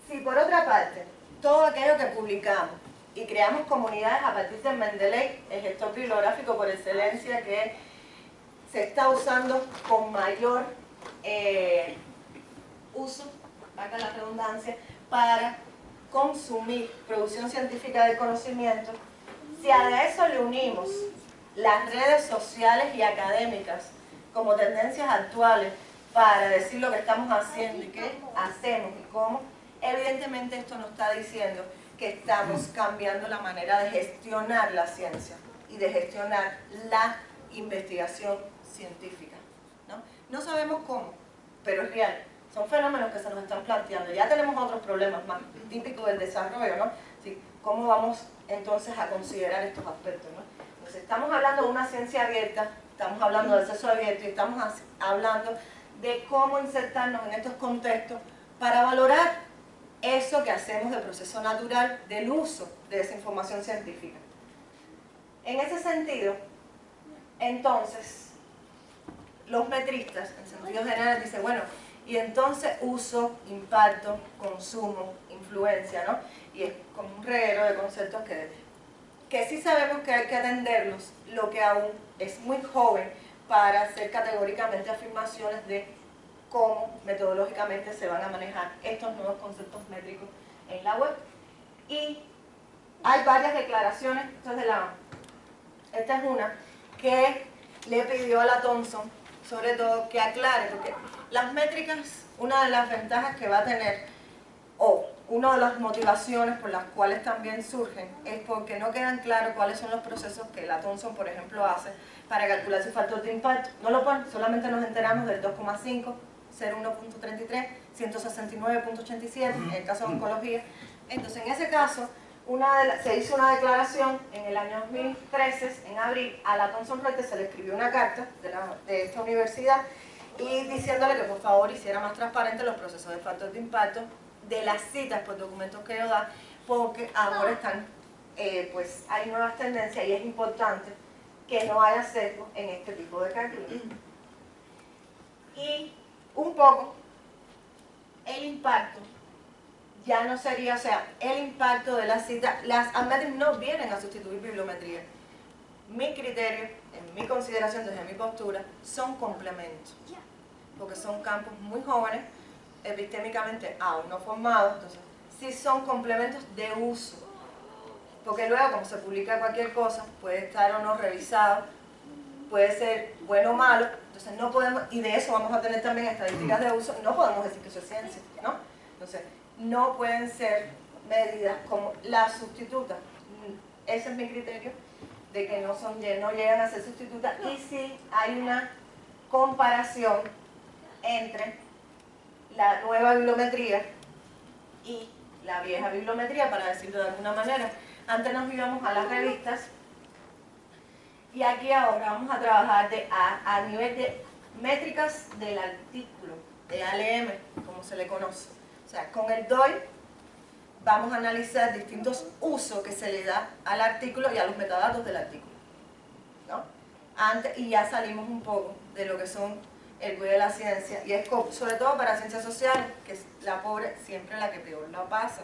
Si por otra parte, todo aquello que publicamos y creamos comunidades a partir de Mendeley, el gestor bibliográfico por excelencia que se está usando con mayor uso, valga la redundancia, para consumir producción científica de conocimiento, si a eso le unimos las redes sociales y académicas como tendencias actuales para decir lo que estamos haciendo y qué hacemos y cómo, evidentemente esto nos está diciendo que estamos cambiando la manera de gestionar la ciencia y de gestionar la investigación científica, ¿no? No sabemos cómo, pero es real. Son fenómenos que se nos están planteando. Ya tenemos otros problemas más típicos del desarrollo, ¿no? Sí, ¿cómo vamos entonces a considerar estos aspectos, ¿no? Entonces, estamos hablando de una ciencia abierta, estamos hablando de acceso abierto y estamos hablando de cómo insertarnos en estos contextos para valorar eso que hacemos del proceso natural del uso de esa información científica. En ese sentido, entonces, los metristas, en sentido general, dicen, bueno, y entonces uso, impacto, consumo, influencia, ¿no? Y es como un reguero de conceptos que sí sabemos que hay que atenderlos, lo que aún es muy joven para hacer categóricamente afirmaciones de cómo metodológicamente se van a manejar estos nuevos conceptos métricos en la web. Y hay varias declaraciones, esta es una, que le pidió a la Thomson, sobre todo, que aclare, porque las métricas, una de las ventajas que va a tener, o una de las motivaciones por las cuales también surgen, es porque no quedan claros cuáles son los procesos que la Thomson, por ejemplo, hace para calcular su factor de impacto. No lo ponen, solamente nos enteramos del 2,5, 01.33, 169.87, en el caso de oncología. Entonces, en ese caso, se hizo una declaración en el año 2013, en abril, a la Thomson Reuters se le escribió una carta de esta universidad y diciéndole que por favor hiciera más transparente los procesos de factor de impacto de las citas por documentos que ellos dan, porque ahora están, pues hay nuevas tendencias y es importante que no haya sesgo en este tipo de cálculos. Y un poco el impacto ya no sería, o sea, el impacto de la cita, las Admetrics no vienen a sustituir bibliometría. Mi criterio, en mi consideración, desde mi postura, son complementos, porque son campos muy jóvenes, epistémicamente aún no formados, entonces sí son complementos de uso, porque luego como se publica cualquier cosa, puede estar o no revisado, puede ser bueno o malo, entonces no podemos, y de eso vamos a tener también estadísticas de uso, no podemos decir que eso es ciencia, ¿no? Entonces, no pueden ser medidas como las sustitutas. Ese es mi criterio, de que no llegan a ser sustitutas, y sí hay una comparación entre la nueva bibliometría y la vieja bibliometría, para decirlo de alguna manera. Antes nos íbamos a las revistas, y aquí ahora vamos a trabajar a nivel de métricas del artículo, de ALM, como se le conoce. O sea, con el DOI vamos a analizar distintos usos que se le da al artículo y a los metadatos del artículo, ¿no? Y ya salimos un poco de lo que son el GUI de la ciencia, y es sobre todo para ciencias sociales, que es la pobre siempre la que peor la pasa,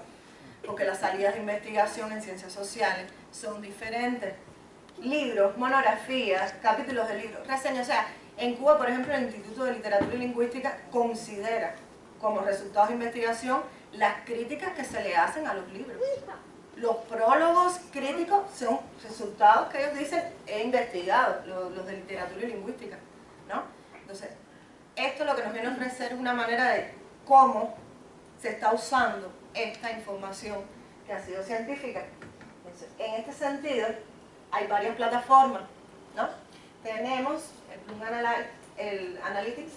porque las salidas de investigación en ciencias sociales son diferentes. Libros, monografías, capítulos de libros, reseñas. O sea, en Cuba, por ejemplo, el Instituto de Literatura y Lingüística considera como resultados de investigación las críticas que se le hacen a los libros. Los prólogos críticos son resultados que ellos dicen, he investigado, los de literatura y lingüística, ¿no? Entonces, esto lo que nos viene a ofrecer es una manera de cómo se está usando esta información que ha sido científica. Entonces, en este sentido, hay varias plataformas, ¿no? Tenemos el Analytics,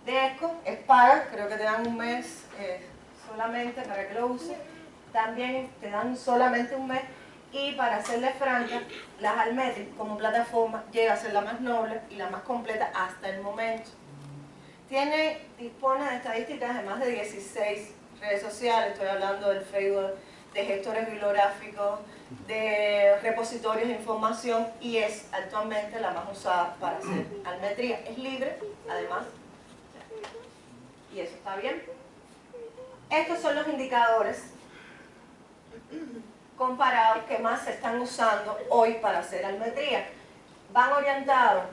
de ESCO, es paga, creo que te dan un mes solamente para que lo uses. También te dan solamente un mes, y para serle franca, las Admetrics como plataforma llega a ser la más noble y la más completa hasta el momento. Dispone de estadísticas de más de 16 redes sociales, estoy hablando del Facebook, de gestores bibliográficos, de repositorios de información, y es actualmente la más usada para hacer Admetría. Es libre, además, y eso está bien. Estos son los indicadores comparados que más se están usando hoy para hacer Admetría. Van orientados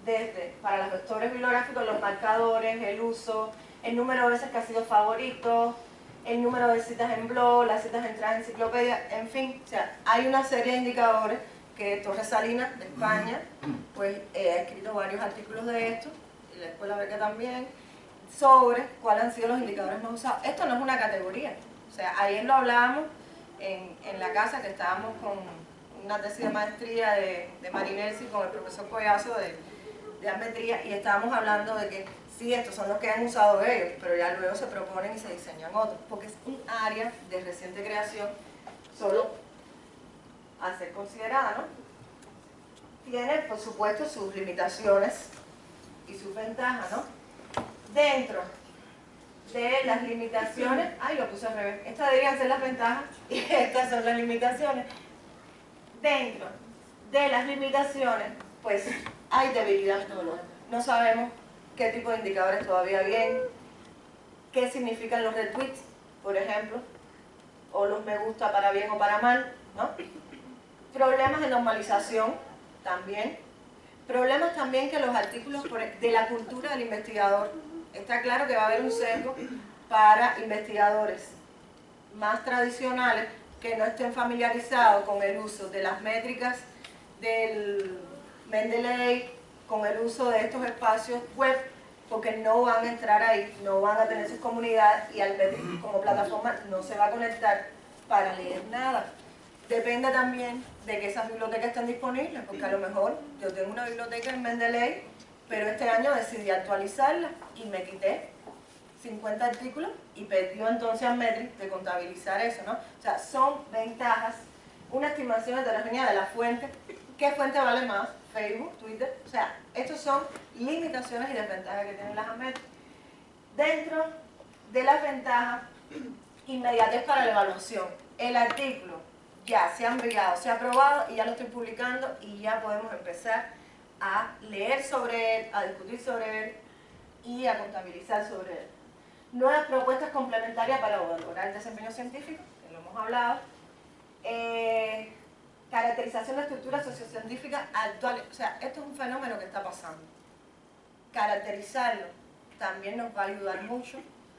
desde, para los gestores bibliográficos, los marcadores, el uso, el número de veces que ha sido favorito, el número de citas en blog, las citas entradas en enciclopedia, en fin, o sea, hay una serie de indicadores que Torres Salinas, de España, pues ha escrito varios artículos de esto, y la Escuela Beca también, sobre cuáles han sido los indicadores más usados. Esto no es una categoría, o sea, ayer lo hablábamos en la casa, que estábamos con una tesis de maestría de Marinersi con el profesor Collazo de Admetría, y estábamos hablando de que sí, estos son los que han usado ellos, pero ya luego se proponen y se diseñan otros, porque es un área de reciente creación solo a ser considerada, ¿no? Tiene, por supuesto, sus limitaciones y sus ventajas, ¿no? Dentro de las limitaciones, lo puse al revés, estas deberían ser las ventajas y estas son las limitaciones. Dentro de las limitaciones, pues hay debilidad metodológica. No sabemos qué tipo de indicadores todavía vienen, qué significan los retweets, por ejemplo, o los me gusta para bien o para mal, ¿no? Problemas de normalización también. Problemas también que los artículos de la cultura del investigador. Está claro que va a haber un sesgo para investigadores más tradicionales que no estén familiarizados con el uso de las métricas del Mendeley, con el uso de estos espacios web, porque no van a entrar ahí, no van a tener sus comunidades, y Admetrics como plataforma no se va a conectar para leer nada. Depende también de que esas bibliotecas estén disponibles, porque a lo mejor yo tengo una biblioteca en Mendeley, pero este año decidí actualizarla y me quité 50 artículos y perdió entonces Admetrics de contabilizar eso, ¿no? O sea, son ventajas, una estimación heterogénea de la fuente. ¿Qué fuente vale más? Facebook, Twitter. O sea, estos son limitaciones y desventajas que tienen las AMETRI. Dentro de las ventajas, inmediatez para la evaluación. El artículo ya se ha enviado, se ha aprobado y ya lo estoy publicando y ya podemos empezar a leer sobre él, a discutir sobre él y a contabilizar sobre él. Nuevas propuestas complementarias para valorar el desempeño científico, que lo hemos hablado. Caracterización de estructuras sociocientíficas actuales. O sea, esto es un fenómeno que está pasando. Caracterizarlo también nos va a ayudar mucho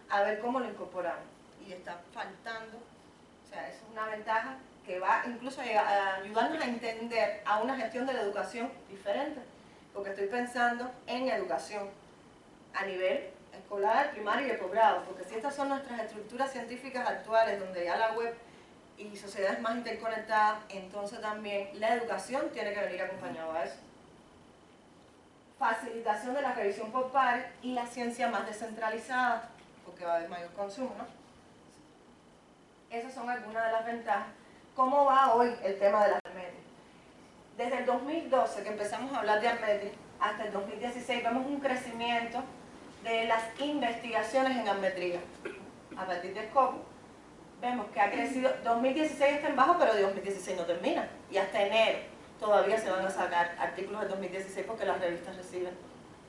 a ver cómo lo incorporamos. Y está faltando, o sea, es una ventaja que va incluso a ayudarnos a entender a una gestión de la educación diferente. Porque estoy pensando en educación a nivel escolar, primario y de posgrado. Porque si estas son nuestras estructuras científicas actuales, donde ya la web y sociedades más interconectadas, entonces también la educación tiene que venir acompañada a eso. Facilitación de la revisión por pares y la ciencia más descentralizada, porque va a haber mayor consumo, ¿no? Esas son algunas de las ventajas. ¿Cómo va hoy el tema de las AMETRI? Desde el 2012, que empezamos a hablar de AMETRI, hasta el 2016, vemos un crecimiento de las investigaciones en armetría. A partir de Scopus, vemos que ha crecido. 2016 está en bajo, pero 2016 no termina. Y hasta enero todavía se van a sacar artículos del 2016 porque las revistas reciben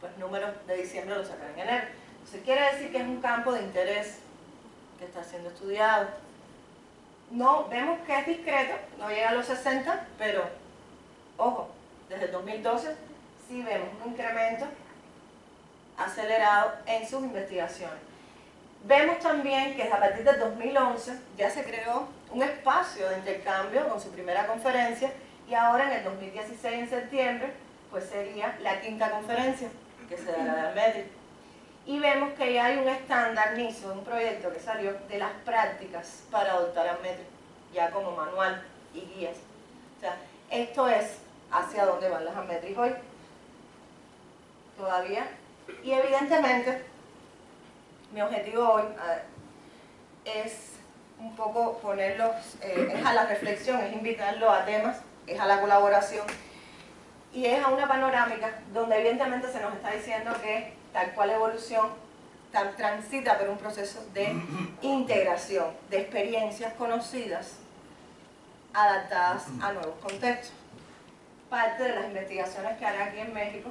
pues números de diciembre, los sacan en enero. Entonces quiere decir que es un campo de interés que está siendo estudiado. No, vemos que es discreto, no llega a los 60, pero ojo, desde el 2012 sí vemos un incremento acelerado en sus investigaciones. Vemos también que a partir del 2011 ya se creó un espacio de intercambio con su primera conferencia y ahora en el 2016, en septiembre, pues sería la 5ª conferencia que se dará de AMETRI. Y vemos que ya hay un estándar NISO, un proyecto que salió de las prácticas para adoptar AMETRI, ya como manual y guías. O sea, esto es hacia dónde van las AMETRI hoy. Todavía. Y evidentemente, mi objetivo hoy es un poco ponerlos, es a la reflexión, es invitarlos a temas, es a la colaboración y es a una panorámica donde evidentemente se nos está diciendo que tal cual evolución transita por un proceso de integración de experiencias conocidas adaptadas a nuevos contextos. Parte de las investigaciones que haré aquí en México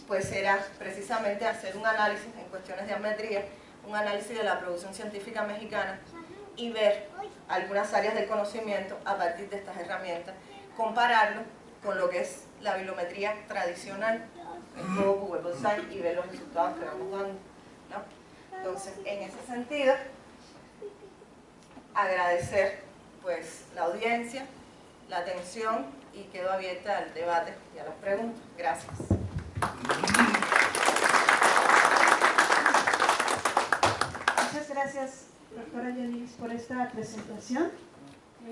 pues será precisamente hacer un análisis en cuestiones de armetría, un análisis de la producción científica mexicana y ver algunas áreas del conocimiento a partir de estas herramientas, compararlo con lo que es la bibliometría tradicional, en Scopus, Web of Science, y ver los resultados que vamos dando, ¿no? Entonces, en ese sentido, agradecer pues la audiencia, la atención y quedo abierta al debate y a las preguntas. Gracias. Muchas gracias, doctora Yaniris, por esta presentación.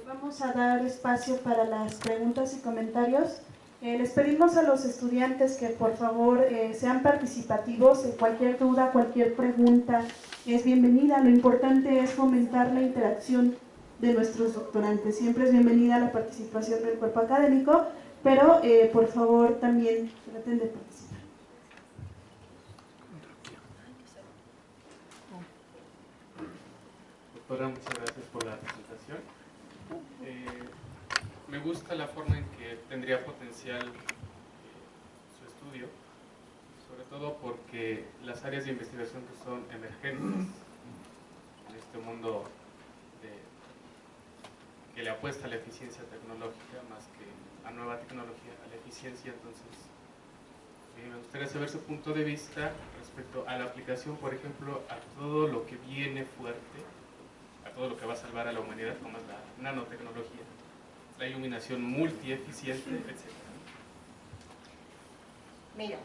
Vamos a dar espacio para las preguntas y comentarios. Les pedimos a los estudiantes que por favor sean participativos. Cualquier duda, cualquier pregunta es bienvenida. Lo importante es fomentar la interacción de nuestros doctorantes. Siempre es bienvenida la participación del cuerpo académico, pero por favor también traten de participar. Doctora, muchas gracias por la presentación. Me gusta la forma en que tendría potencial su estudio, sobre todo porque las áreas de investigación que son emergentes en este mundo que le apuesta a la eficiencia tecnológica más que a nueva tecnología, a la eficiencia, entonces me gustaría saber su punto de vista respecto a la aplicación, por ejemplo, a todo lo que viene fuerte, a todo lo que va a salvar a la humanidad, como es la nanotecnología, la iluminación multieficiente, etc. Mira,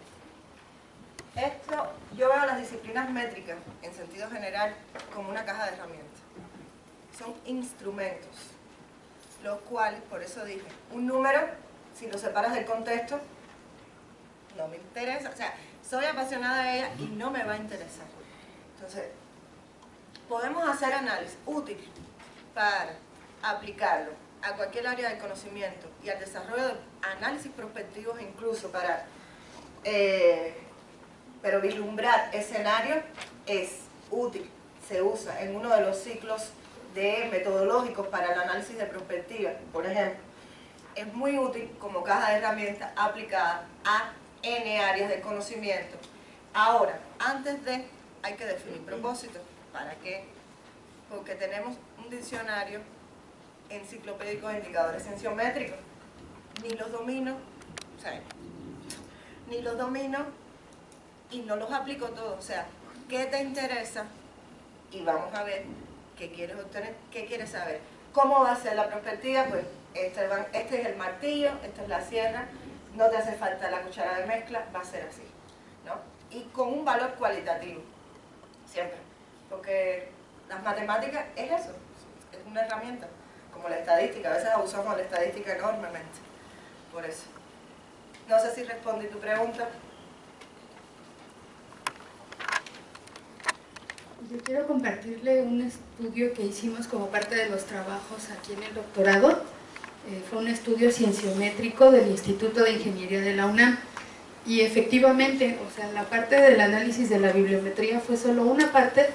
yo veo las disciplinas métricas, en sentido general, como una caja de herramientas. Son instrumentos, los cuales, por eso dije, un número, si lo separas del contexto, no me interesa. O sea, soy apasionada de ella y no me va a interesar. Entonces, podemos hacer análisis útil para aplicarlo a cualquier área del conocimiento y al desarrollo de análisis prospectivos incluso para pero vislumbrar escenarios es útil, se usa en uno de los ciclos metodológicos para el análisis de perspectiva, por ejemplo. Es muy útil como caja de herramientas aplicada a N áreas de conocimiento. Ahora, antes de, hay que definir propósitos. ¿Para qué? Porque tenemos un diccionario enciclopédico de indicadores cienciométricos. Ni los domino, o sea, ni los domino y no los aplico todos. O sea, ¿qué te interesa? Y vamos a ver qué quieres obtener, qué quieres saber. ¿Cómo va a ser la perspectiva? Pues este es el martillo, esta es la sierra, no te hace falta la cuchara de mezcla, va a ser así, ¿no? Y con un valor cualitativo, siempre. Porque las matemáticas es eso, es una herramienta, como la estadística, a veces abusamos de la estadística enormemente, por eso. No sé si respondí tu pregunta. Yo quiero compartirle un estudio que hicimos como parte de los trabajos aquí en el doctorado. Fue un estudio cienciométrico del Instituto de Ingeniería de la UNAM. Y efectivamente, o sea, la parte del análisis de la bibliometría fue solo una parte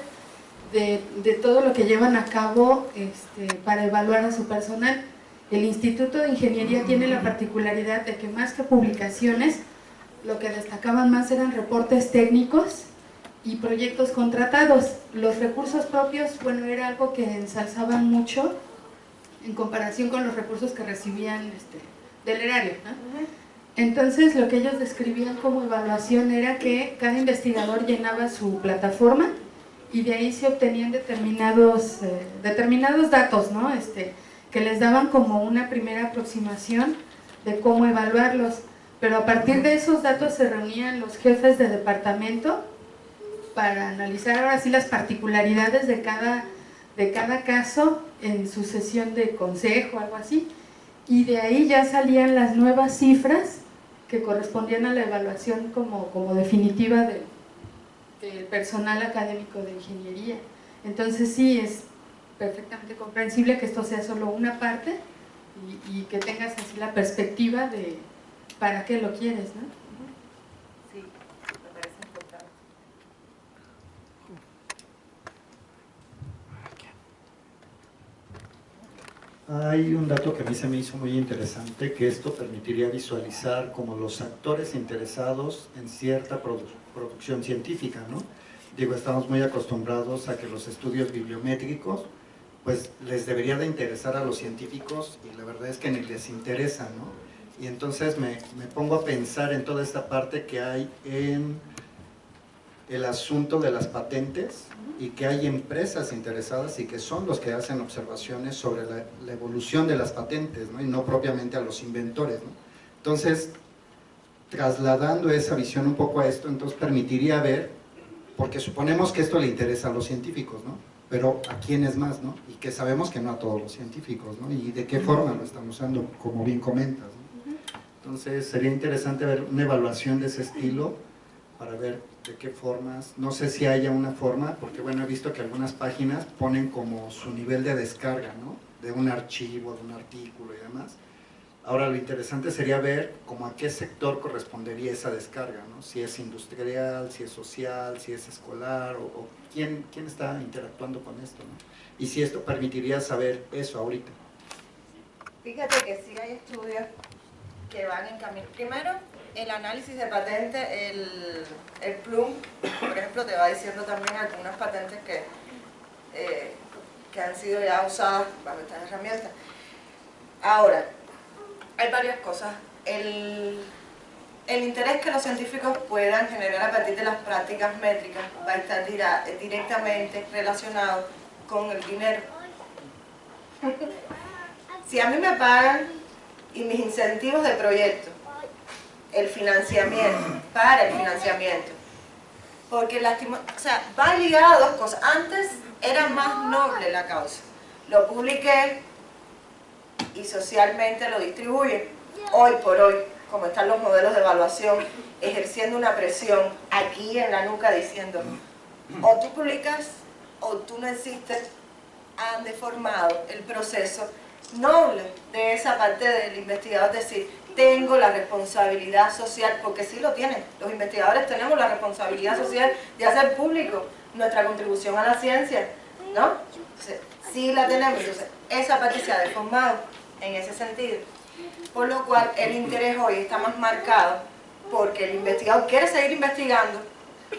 de todo lo que llevan a cabo para evaluar a su personal. El Instituto de Ingeniería tiene la particularidad de que más que publicaciones, lo que destacaban más eran reportes técnicos y proyectos contratados. Los recursos propios, bueno, era algo que ensalzaban mucho en comparación con los recursos que recibían del erario, ¿no? Entonces, lo que ellos describían como evaluación era que cada investigador llenaba su plataforma y de ahí se obtenían determinados datos, ¿no? Que les daban como una primera aproximación de cómo evaluarlos. Pero a partir de esos datos se reunían los jefes de departamento para analizar ahora sí las particularidades de cada caso en su sesión de consejo, algo así, y de ahí ya salían las nuevas cifras que correspondían a la evaluación como definitiva del personal académico de ingeniería. Entonces sí, es perfectamente comprensible que esto sea solo una parte y que tengas así la perspectiva de para qué lo quieres, ¿no? Sí, me parece importante. Hay un dato que a mí se me hizo muy interesante, que esto permitiría visualizar como los actores interesados en cierta producción científica, ¿no? Digo, estamos muy acostumbrados a que los estudios bibliométricos, pues les debería de interesar a los científicos y la verdad es que ni les interesa, ¿no? Y entonces me pongo a pensar en toda esta parte que hay en el asunto de las patentes y que hay empresas interesadas y que son los que hacen observaciones sobre la evolución de las patentes, ¿no? Y no propiamente a los inventores, ¿no? Entonces, trasladando esa visión un poco a esto, entonces permitiría ver, porque suponemos que esto le interesa a los científicos, ¿no? Pero ¿a quiénes más, no? Y que sabemos que no a todos los científicos, ¿no? Y de qué forma lo están usando, como bien comentas, ¿no? Entonces sería interesante ver una evaluación de ese estilo para ver de qué formas, no sé si haya una forma, porque bueno, he visto que algunas páginas ponen como su nivel de descarga, ¿no? De un archivo, de un artículo y demás. Ahora lo interesante sería ver como a qué sector correspondería esa descarga, ¿no? Si es industrial, si es social, si es escolar, o quién está interactuando con esto, ¿no? Y si esto permitiría saber eso ahorita. Fíjate que sí hay estudios que van en camino. Primero, el análisis de patente, el Plum, por ejemplo, te va diciendo también algunas patentes que han sido ya usadas bajo estas herramientas. Ahora, hay varias cosas. El interés que los científicos puedan generar a partir de las prácticas métricas va a estar directamente relacionado con el dinero. Si a mí me pagan y mis incentivos de proyecto, el financiamiento, para el financiamiento, porque o sea, va ligado a dos cosas. Antes era más noble la causa, lo publiqué y socialmente lo distribuye. Hoy por hoy, como están los modelos de evaluación, ejerciendo una presión aquí en la nuca diciendo, o tú publicas o tú no existes, han deformado el proceso noble de esa parte del investigador, decir, tengo la responsabilidad social, porque sí lo tienen, los investigadores tenemos la responsabilidad social de hacer público nuestra contribución a la ciencia, ¿no? Entonces, sí la tenemos, entonces esa parte se ha deformado en ese sentido, por lo cual el interés hoy está más marcado porque el investigador quiere seguir investigando,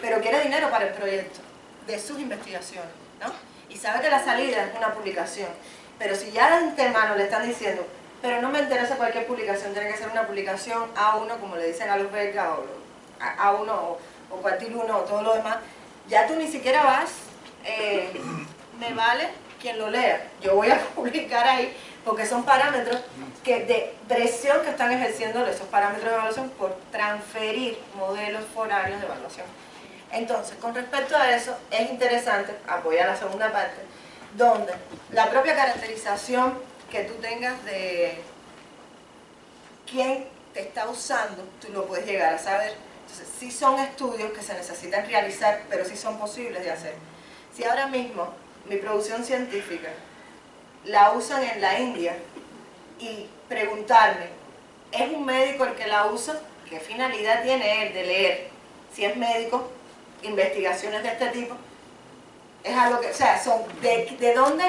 pero quiere dinero para el proyecto de sus investigaciones, ¿no? Y sabe que la salida es una publicación, pero si ya de antemano le están diciendo, pero no me interesa cualquier publicación, tiene que ser una publicación A1, como le dicen a los belgas, o A1 o cuartil 1 o todo lo demás, ya tú ni siquiera vas, me vale quien lo lea, yo voy a publicar ahí, porque son parámetros de presión que están ejerciendo esos parámetros de evaluación por transferir modelos forarios de evaluación. Entonces, con respecto a eso, es interesante apoyar la segunda parte, donde la propia caracterización que tú tengas de quién te está usando, tú lo puedes llegar a saber. Entonces, sí son estudios que se necesitan realizar, pero sí son posibles de hacer. Si ahora mismo mi producción científica la usan en la India y preguntarme, ¿es un médico el que la usa? ¿Qué finalidad tiene él de leer? Si es médico, investigaciones de este tipo, es algo que, o sea, son de dónde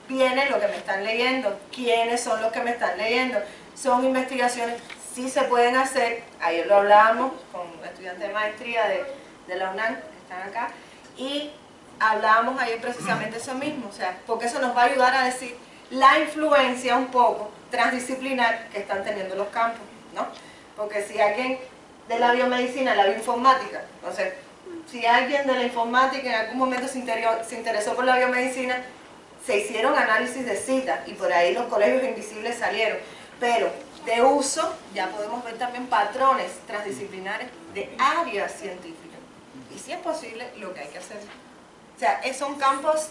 viene lo que me están leyendo, quiénes son los que me están leyendo, son investigaciones, sí se pueden hacer, ayer lo hablábamos con estudiantes de maestría de la UNAM, que están acá, y hablábamos ayer precisamente eso mismo, o sea, porque eso nos va a ayudar a decir la influencia un poco transdisciplinar que están teniendo los campos, ¿no? Porque si alguien de la biomedicina, la bioinformática, entonces, si alguien de la informática en algún momento se interesó por la biomedicina, se hicieron análisis de citas y por ahí los colegios invisibles salieron, pero de uso ya podemos ver también patrones transdisciplinares de áreas científicas. Y si es posible, lo que hay que hacer. O sea, son campos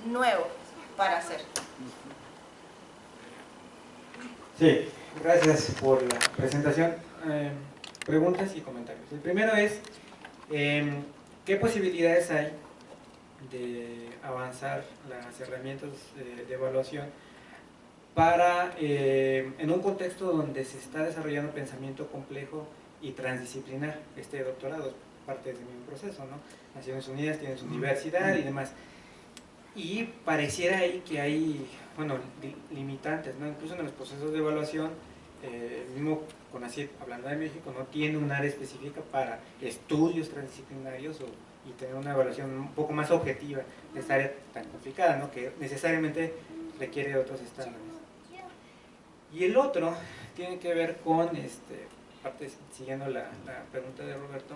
nuevos para hacer. Sí, gracias por la presentación. Preguntas y comentarios. El primero es, ¿qué posibilidades hay de avanzar las herramientas de evaluación para, en un contexto donde se está desarrollando pensamiento complejo y transdisciplinar? Este doctorado es parte de ese mismo proceso, ¿no? Naciones Unidas tiene su diversidad y demás. Y pareciera ahí que hay, bueno, limitantes, ¿no? Incluso en los procesos de evaluación, el mismo CONACYT, hablando de México, no tiene un área específica para estudios transdisciplinarios y tener una evaluación un poco más objetiva de esta área tan complicada, ¿no? Que necesariamente requiere de otros estándares. Y el otro tiene que ver con, siguiendo la pregunta de Roberto,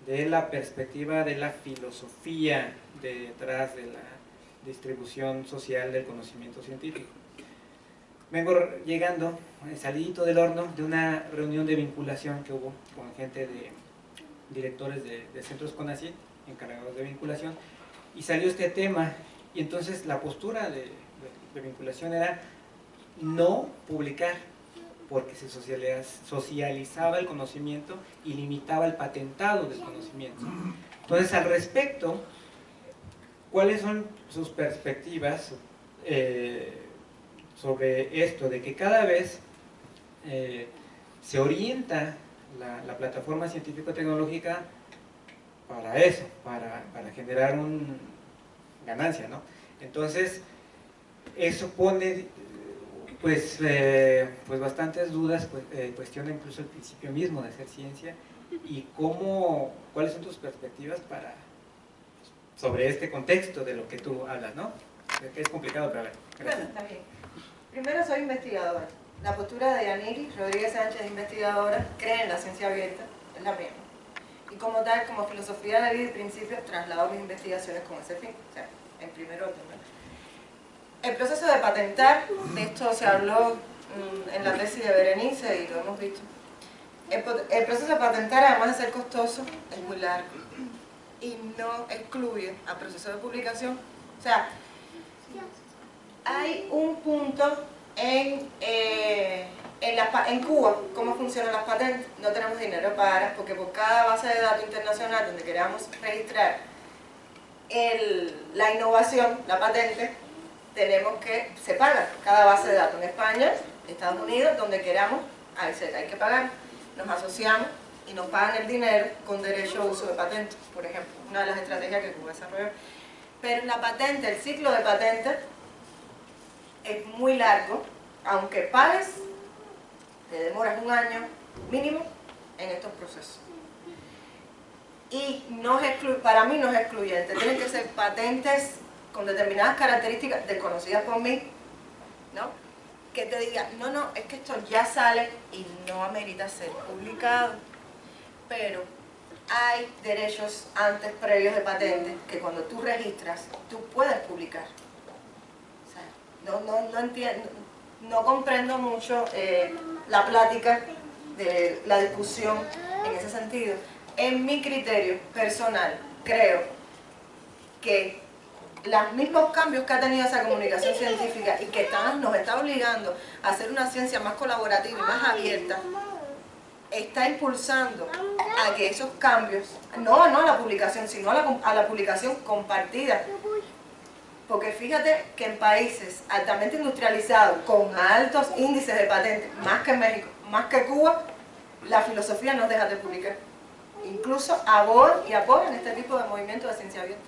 de la perspectiva de la filosofía detrás de la distribución social del conocimiento científico. Vengo llegando, salidito del horno, de una reunión de vinculación que hubo con gente de directores de centros CONACYT, encargados de vinculación, y salió este tema, y entonces la postura de vinculación era no publicar, porque se socializaba el conocimiento y limitaba el patentado del conocimiento. Entonces, al respecto, ¿cuáles son sus perspectivas sobre esto, de que cada vez se orienta la plataforma científico-tecnológica para eso, para generar ganancia, ¿no? Entonces, eso pone pues bastantes dudas, cuestiona incluso el principio mismo de hacer ciencia, y cuáles son tus perspectivas sobre este contexto de lo que tú hablas, ¿no? Que es complicado, pero a ver. Bueno, está bien. Primero, soy investigadora. La postura de Yaniri Rodríguez Sánchez, investigadora, cree en la ciencia abierta, es la misma. Y como tal, como filosofía de vida y principios, traslado mis investigaciones con ese fin, o sea, en primer orden, ¿no? El proceso de patentar, de esto se habló en la tesis de Berenice y lo hemos visto. El proceso de patentar, además de ser costoso, es muy largo y no excluye al proceso de publicación. O sea, hay un punto en Cuba, cómo funcionan las patentes. No tenemos dinero porque por cada base de datos internacional donde queramos registrar la innovación, la patente, tenemos que, se paga cada base de datos. En España, Estados Unidos, donde queramos, hay que pagar. Nos asociamos y nos pagan el dinero con derecho a uso de patentes, por ejemplo, una de las estrategias que Cuba desarrolló. Pero en la patente, el ciclo de patente es muy largo, aunque pagues, te demoras un año mínimo en estos procesos. Y para mí no es excluyente, tienen que ser patentes con determinadas características desconocidas por mí, ¿no? Que te diga, no, es que esto ya sale y no amerita ser publicado, pero hay derechos antes previos de patente que cuando tú registras, tú puedes publicar. O sea, no entiendo, no comprendo mucho la plática de la discusión en ese sentido. En mi criterio personal, creo que los mismos cambios que ha tenido esa comunicación científica y que nos está obligando a hacer una ciencia más colaborativa y más abierta, está impulsando a que esos cambios, no a la publicación, sino a la publicación compartida. Porque fíjate que en países altamente industrializados, con altos índices de patentes, más que México, más que Cuba, la filosofía no deja de publicar. Incluso apoyan este tipo de movimientos de ciencia abierta.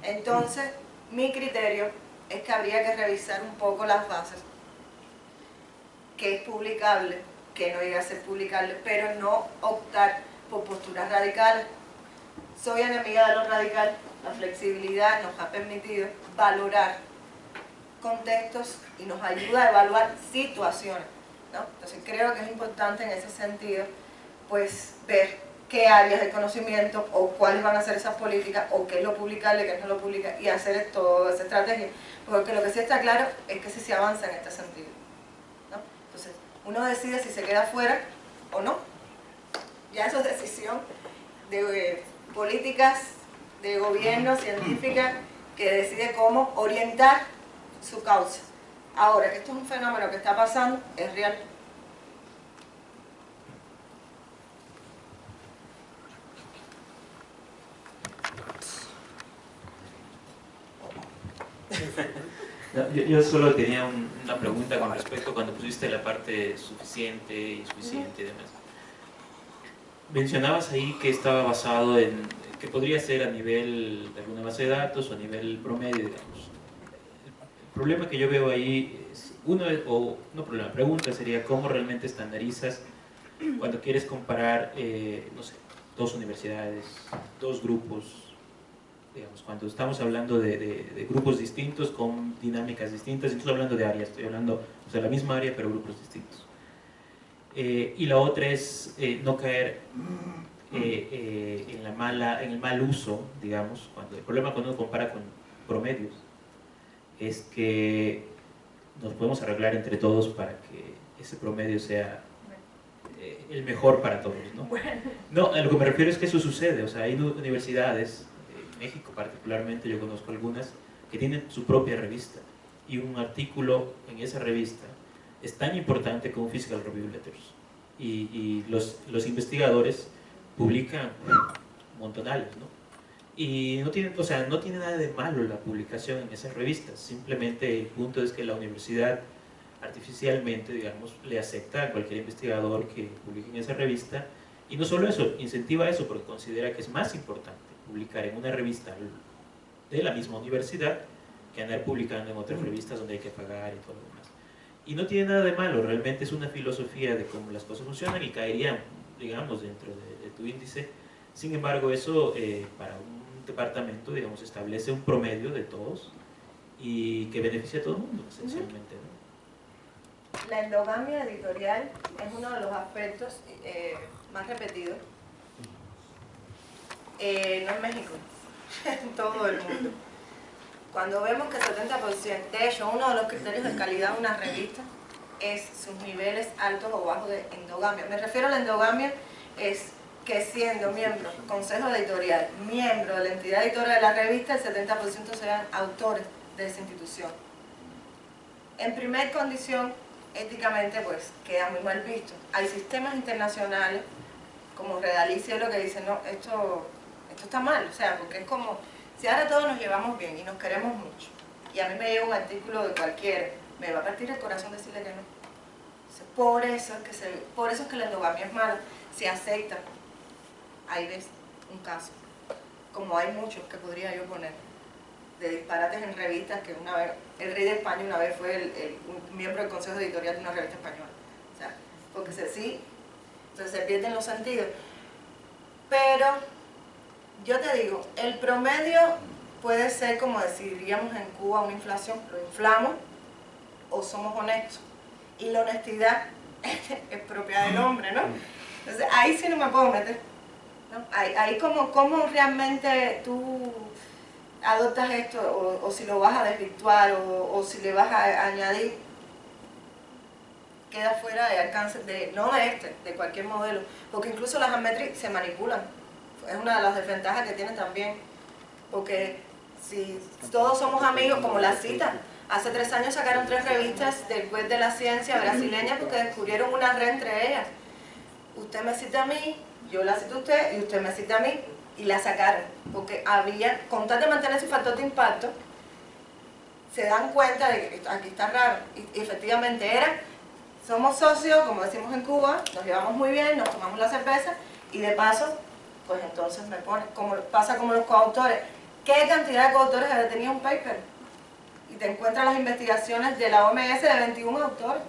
Entonces, mi criterio es que habría que revisar un poco las bases, que es publicable, que no llega a ser publicable, pero no optar por posturas radicales. Soy enemiga de lo radical. La flexibilidad nos ha permitido valorar contextos y nos ayuda a evaluar situaciones, ¿no? Entonces creo que es importante en ese sentido pues ver qué áreas de conocimiento o cuáles van a ser esas políticas o qué es lo publicable, qué no es lo publicable y hacer toda esa estrategia, porque lo que sí está claro es que sí se avanza en este sentido, ¿no? Entonces uno decide si se queda fuera o no, ya eso es decisión de políticas de gobierno científica que decide cómo orientar su causa. Ahora, que esto es un fenómeno que está pasando, es real. Yo solo tenía una pregunta con respecto cuando pusiste la parte suficiente y insuficiente y demás. Mencionabas ahí que estaba basado en, que podría ser a nivel de alguna base de datos o a nivel promedio, digamos. El problema que yo veo ahí es, pregunta sería cómo realmente estandarizas cuando quieres comparar, no sé, dos universidades, dos grupos, digamos, cuando estamos hablando de grupos distintos con dinámicas distintas, estoy hablando de áreas, estoy hablando de la misma área pero grupos distintos. Y la otra es no caer en el mal uso, digamos, el problema cuando uno compara con promedios es que nos podemos arreglar entre todos para que ese promedio sea el mejor para todos, ¿no? No, a lo que me refiero es que eso sucede, o sea, hay universidades, en México particularmente, yo conozco algunas, que tienen su propia revista, y un artículo en esa revista es tan importante como Physical Review Letters, y los investigadores publican montonales, ¿no? Y no tiene, o sea, no tiene nada de malo la publicación en esas revistas, simplemente el punto es que la universidad artificialmente, digamos, le acepta a cualquier investigador que publique en esa revista, y no solo eso, incentiva eso porque considera que es más importante publicar en una revista de la misma universidad que andar publicando en otras revistas donde hay que pagar y todo lo demás. Y no tiene nada de malo, realmente es una filosofía de cómo las cosas funcionan y caerían, digamos, dentro de tu índice. Sin embargo, eso para un departamento, digamos, establece un promedio de todos y que beneficia a todo el mundo, esencialmente, ¿no? La endogamia editorial es uno de los aspectos más repetidos, no en México, en todo el mundo. Cuando vemos que el 70%, de hecho, uno de los criterios de calidad de una revista es sus niveles altos o bajos de endogamia. Me refiero a la endogamia, es que siendo miembro del consejo editorial, miembro de la entidad editora de la revista, el 70% sean autores de esa institución. En primer condición, éticamente, pues, queda muy mal visto. Hay sistemas internacionales, como Redalicia, lo que dicen, no, esto está mal, o sea, porque es como Si ahora todos nos llevamos bien y nos queremos mucho, y a mí me llega un artículo de cualquiera, me va a partir el corazón decirle que no. Por eso es que la endogamia es mala. Se acepta. Ahí ves un caso, como hay muchos que podría yo poner, de disparates en revistas, que una vez, el rey de España una vez fue un miembro del consejo editorial de una revista española. O sea, porque entonces se pierden los sentidos. Pero yo te digo, el promedio puede ser, como decidiríamos en Cuba, una inflación, lo inflamos o somos honestos. Y la honestidad es propia del hombre, ¿no? Entonces ahí sí no me puedo meter, ¿no? Ahí como realmente tú adoptas esto, o si lo vas a desvirtuar, o si le vas a añadir, queda fuera de alcance, no de cualquier modelo, porque incluso las Ametri se manipulan. Es una de las desventajas que tiene también, porque si todos somos amigos, como la cita, hace 3 años sacaron 3 revistas del web de la ciencia brasileña porque descubrieron una red entre ellas. Usted me cita a mí, yo la cito a usted y usted me cita a mí, y la sacaron, porque había, con tal de mantener su factor de impacto, se dan cuenta de que aquí está raro, y efectivamente somos socios, como decimos en Cuba, nos llevamos muy bien, nos tomamos la cerveza, y de paso, pues entonces me pone, pasa como los coautores. ¿Qué cantidad de coautores tenía un paper? Y te encuentras las investigaciones de la OMS de 21 autores.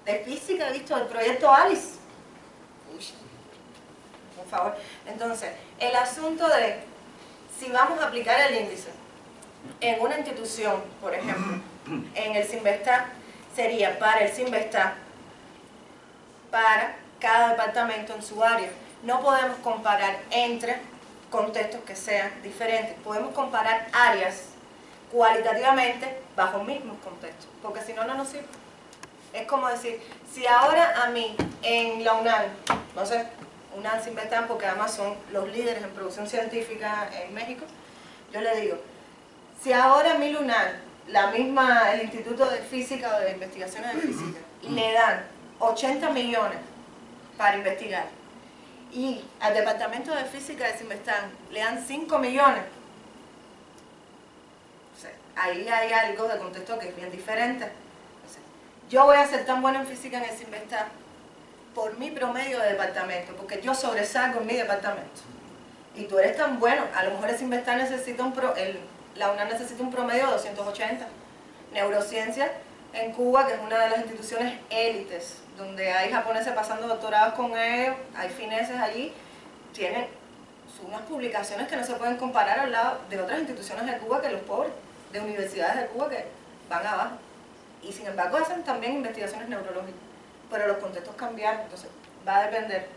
De física, he visto, el proyecto ALICE. Uy, por favor. Entonces, el asunto de si vamos a aplicar el índice en una institución, por ejemplo, en el Sinvestar, sería para el Sinvestar, para cada departamento en su área. No podemos comparar entre contextos que sean diferentes. Podemos comparar áreas cualitativamente bajo mismos contextos, porque si no, no nos sirve. Es como decir, si ahora a mí en la UNAM, no sé, UNAM Sinvestar, porque además son los líderes en producción científica en México, yo le digo, si ahora a mi UNAM, el Instituto de Física o de Investigaciones de Física, le dan 80 millones para investigar, y al Departamento de Física de Sinvestar le dan 5 millones, o sea, ahí hay algo de contexto que es bien diferente. Yo voy a ser tan buena en física en el Sinvestar por mi promedio de departamento, porque yo sobresalgo en mi departamento. Y tú eres tan bueno, a lo mejor el Sinvestar necesita la UNAM necesita un promedio de 280. Neurociencia en Cuba, que es una de las instituciones élites, donde hay japoneses pasando doctorados con ellos, hay fineses allí, tienen unas publicaciones que no se pueden comparar al lado de otras instituciones de Cuba, que los pobres, de universidades de Cuba que van abajo. Y sin embargo hacen también investigaciones neurológicas, pero los contextos cambiaron, entonces va a depender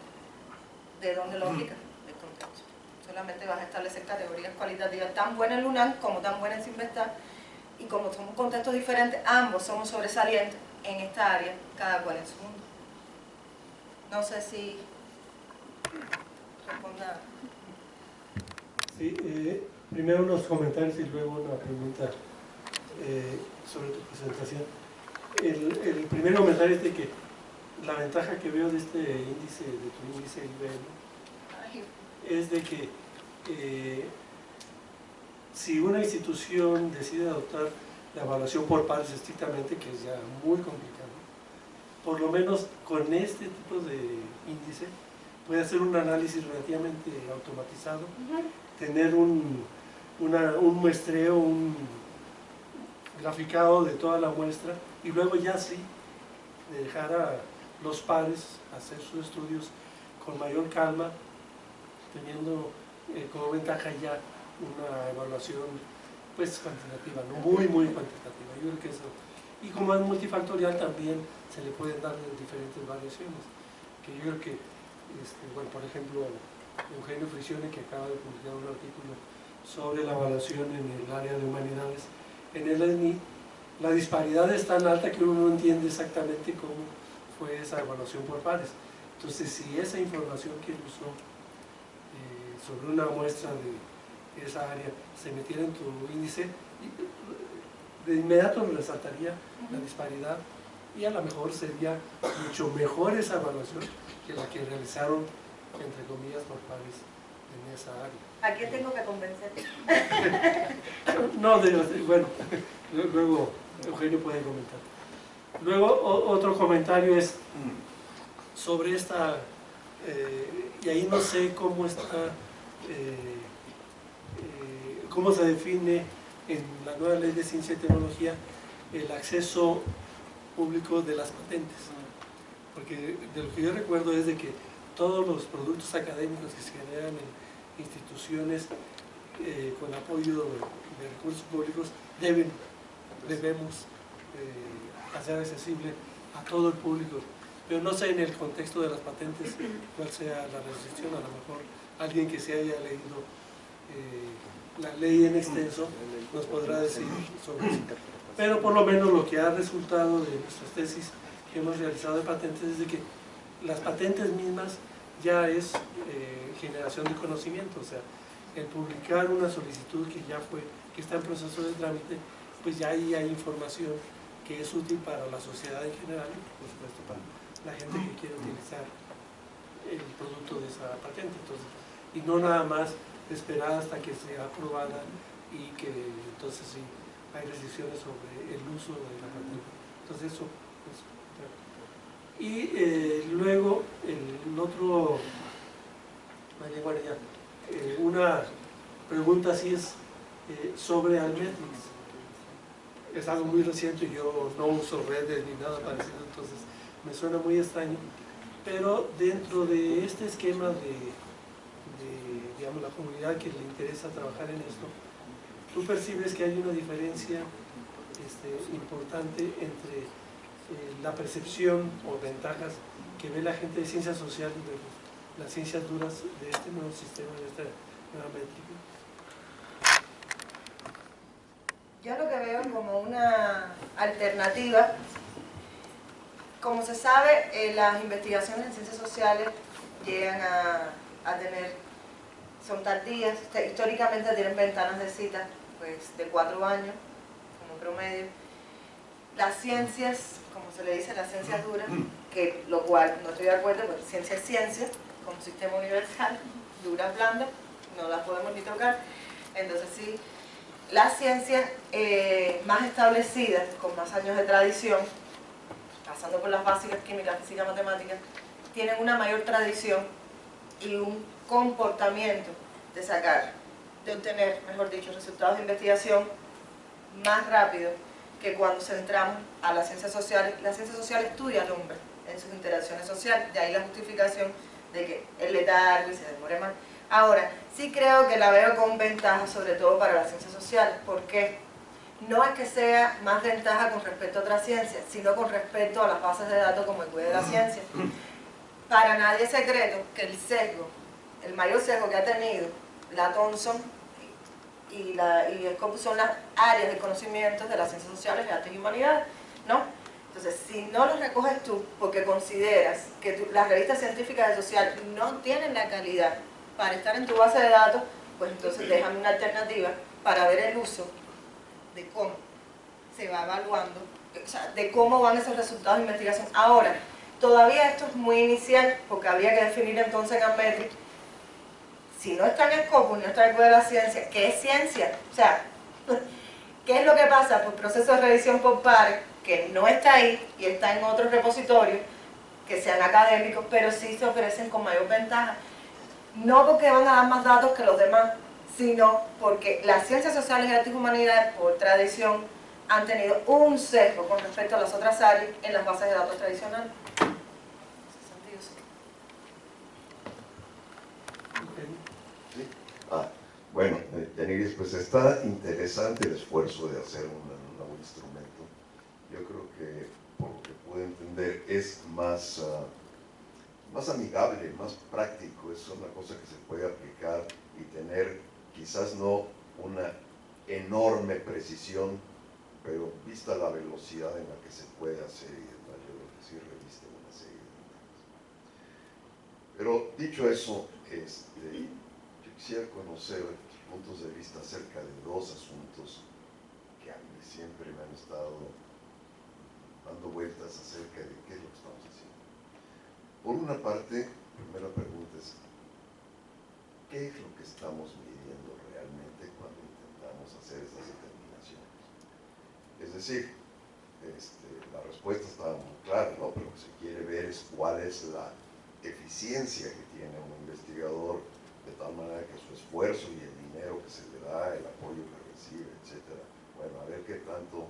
de dónde lo aplicas, el contexto. Solamente vas a establecer categorías cualitativas tan buenas en UNAM como tan buenas en Sinvestar, y como son contextos diferentes, ambos somos sobresalientes en esta área, cada cual en su mundo. No sé si responda. Sí, primero unos comentarios y luego una pregunta sobre tu presentación. El primer comentario es de que la ventaja que veo de este índice, de tu índice IBM, es de que si una institución decide adoptar la evaluación por pares estrictamente, que es ya muy complicado, por lo menos con este tipo de índice puede hacer un análisis relativamente automatizado, tener un muestreo, un graficado de toda la muestra, y luego ya sí dejar a los pares hacer sus estudios con mayor calma, teniendo como ventaja ya una evaluación pues cuantitativa, ¿no? Muy cuantitativa. Yo creo que eso, y como es multifactorial también se le pueden dar diferentes variaciones, que yo creo que bueno, por ejemplo, Eugenio Frisione, que acaba de publicar un artículo sobre la evaluación en el área de humanidades en el SNI, la disparidad es tan alta que uno no entiende exactamente cómo fue esa evaluación por pares. Entonces, si esa información que él usó sobre una muestra de esa área se metiera en tu índice, de inmediato resaltaría la disparidad, y a lo mejor sería mucho mejor esa evaluación que la que realizaron, entre comillas, por pares en esa área. ¿A quién tengo que convencer? No, bueno, luego Eugenio puede comentar. Luego otro comentario es sobre esta, y ahí no sé cómo está, cómo se define en la nueva ley de ciencia y tecnología el acceso público de las patentes. Porque de lo que yo recuerdo es de que todos los productos académicos que se generan en instituciones con apoyo de recursos públicos debemos hacer accesible a todo el público. Pero no sé en el contexto de las patentes cuál sea la restricción. A lo mejor alguien que se haya leído la ley en extenso nos podrá decir sobre eso. Pero por lo menos lo que ha resultado de nuestras tesis que hemos realizado de patentes es de que las patentes mismas ya es generación de conocimiento. O sea, el publicar una solicitud que está en proceso de trámite, pues ya ahí hay información que es útil para la sociedad en general y por supuesto para la gente que quiere utilizar el producto de esa patente. Entonces, y no nada más esperar hasta que sea aprobada y que entonces sí hay restricciones sobre el uso de la patente. Entonces eso es. Y luego el otro, bueno, ya, una pregunta así es sobre Almetrix. Es algo muy reciente y yo no uso redes ni nada parecido, entonces me suena muy extraño. Pero dentro de este esquema de digamos, la comunidad que le interesa trabajar en esto, ¿tú percibes que hay una diferencia importante entre la percepción o ventajas que ve la gente de ciencias sociales versus las ciencias duras de este nuevo sistema, de esta nueva métrica? Yo lo que veo como una alternativa, como se sabe, las investigaciones en ciencias sociales llegan a tener, son tardías, históricamente tienen ventanas de cita pues, de 4 años como promedio. Las ciencias, como se le dice, las ciencias duras, que lo cual no estoy de acuerdo, porque ciencia es ciencia, como sistema universal, duras, blandas, no las podemos ni tocar. Entonces sí, las ciencias más establecidas, con más años de tradición, pasando por las básicas, química, física, matemáticas, tienen una mayor tradición y un comportamiento de obtener, mejor dicho, resultados de investigación más rápido que cuando centramos a las ciencias sociales. La ciencia social estudia al hombre en sus interacciones sociales, de ahí la justificación de que el letargo y se demore más. Ahora, sí creo que la veo con ventaja, sobre todo para las ciencias sociales. ¿Por qué? No es que sea más ventaja con respecto a otras ciencias, sino con respecto a las bases de datos como el web de la ciencia. Para nadie es secreto que el sesgo, el mayor sesgo que ha tenido la Thomson y Scopus son las áreas de conocimientos de las ciencias sociales, artes y humanidades, ¿no? Entonces, si no los recoges tú porque consideras que las revistas científicas de social no tienen la calidad para estar en tu base de datos, pues entonces déjame una alternativa para ver el uso de cómo se va evaluando, o sea, de cómo van esos resultados de investigación. Ahora, todavía esto es muy inicial, porque habría que definir entonces en Almetrix, si no está en Scopus, no está en el Web de la Ciencia, ¿qué es ciencia? O sea, ¿qué es lo que pasa? Pues proceso de revisión por pares, que no está ahí y está en otros repositorios que sean académicos, pero sí se ofrecen con mayor ventaja. No porque van a dar más datos que los demás, sino porque las ciencias sociales y artes y humanidades, por tradición, han tenido un sesgo con respecto a las otras áreas en las bases de datos tradicionales. En ese sentido, sí. Sí. Bueno, Yaniris, pues está interesante el esfuerzo de hacer un nuevo instrumento. Yo creo que, por lo que pude entender, es más amigable, más práctico, es una cosa que se puede aplicar y tener quizás no una enorme precisión, pero vista la velocidad en la que se puede hacer y demás, yo creo que sí reviste una serie de ventajas. Pero dicho eso, yo quisiera conocer tus puntos de vista acerca de dos asuntos que a mí siempre me han estado dando vueltas acerca de qué es lo que estamos haciendo. Por una parte, la primera pregunta es, ¿qué es lo estamos midiendo realmente cuando intentamos hacer esas determinaciones. Es decir, la respuesta está muy clara, ¿no? Pero lo que se quiere ver es cuál es la eficiencia que tiene un investigador, de tal manera que su esfuerzo y el dinero que se le da, el apoyo que recibe, etcétera, bueno, a ver qué tanto,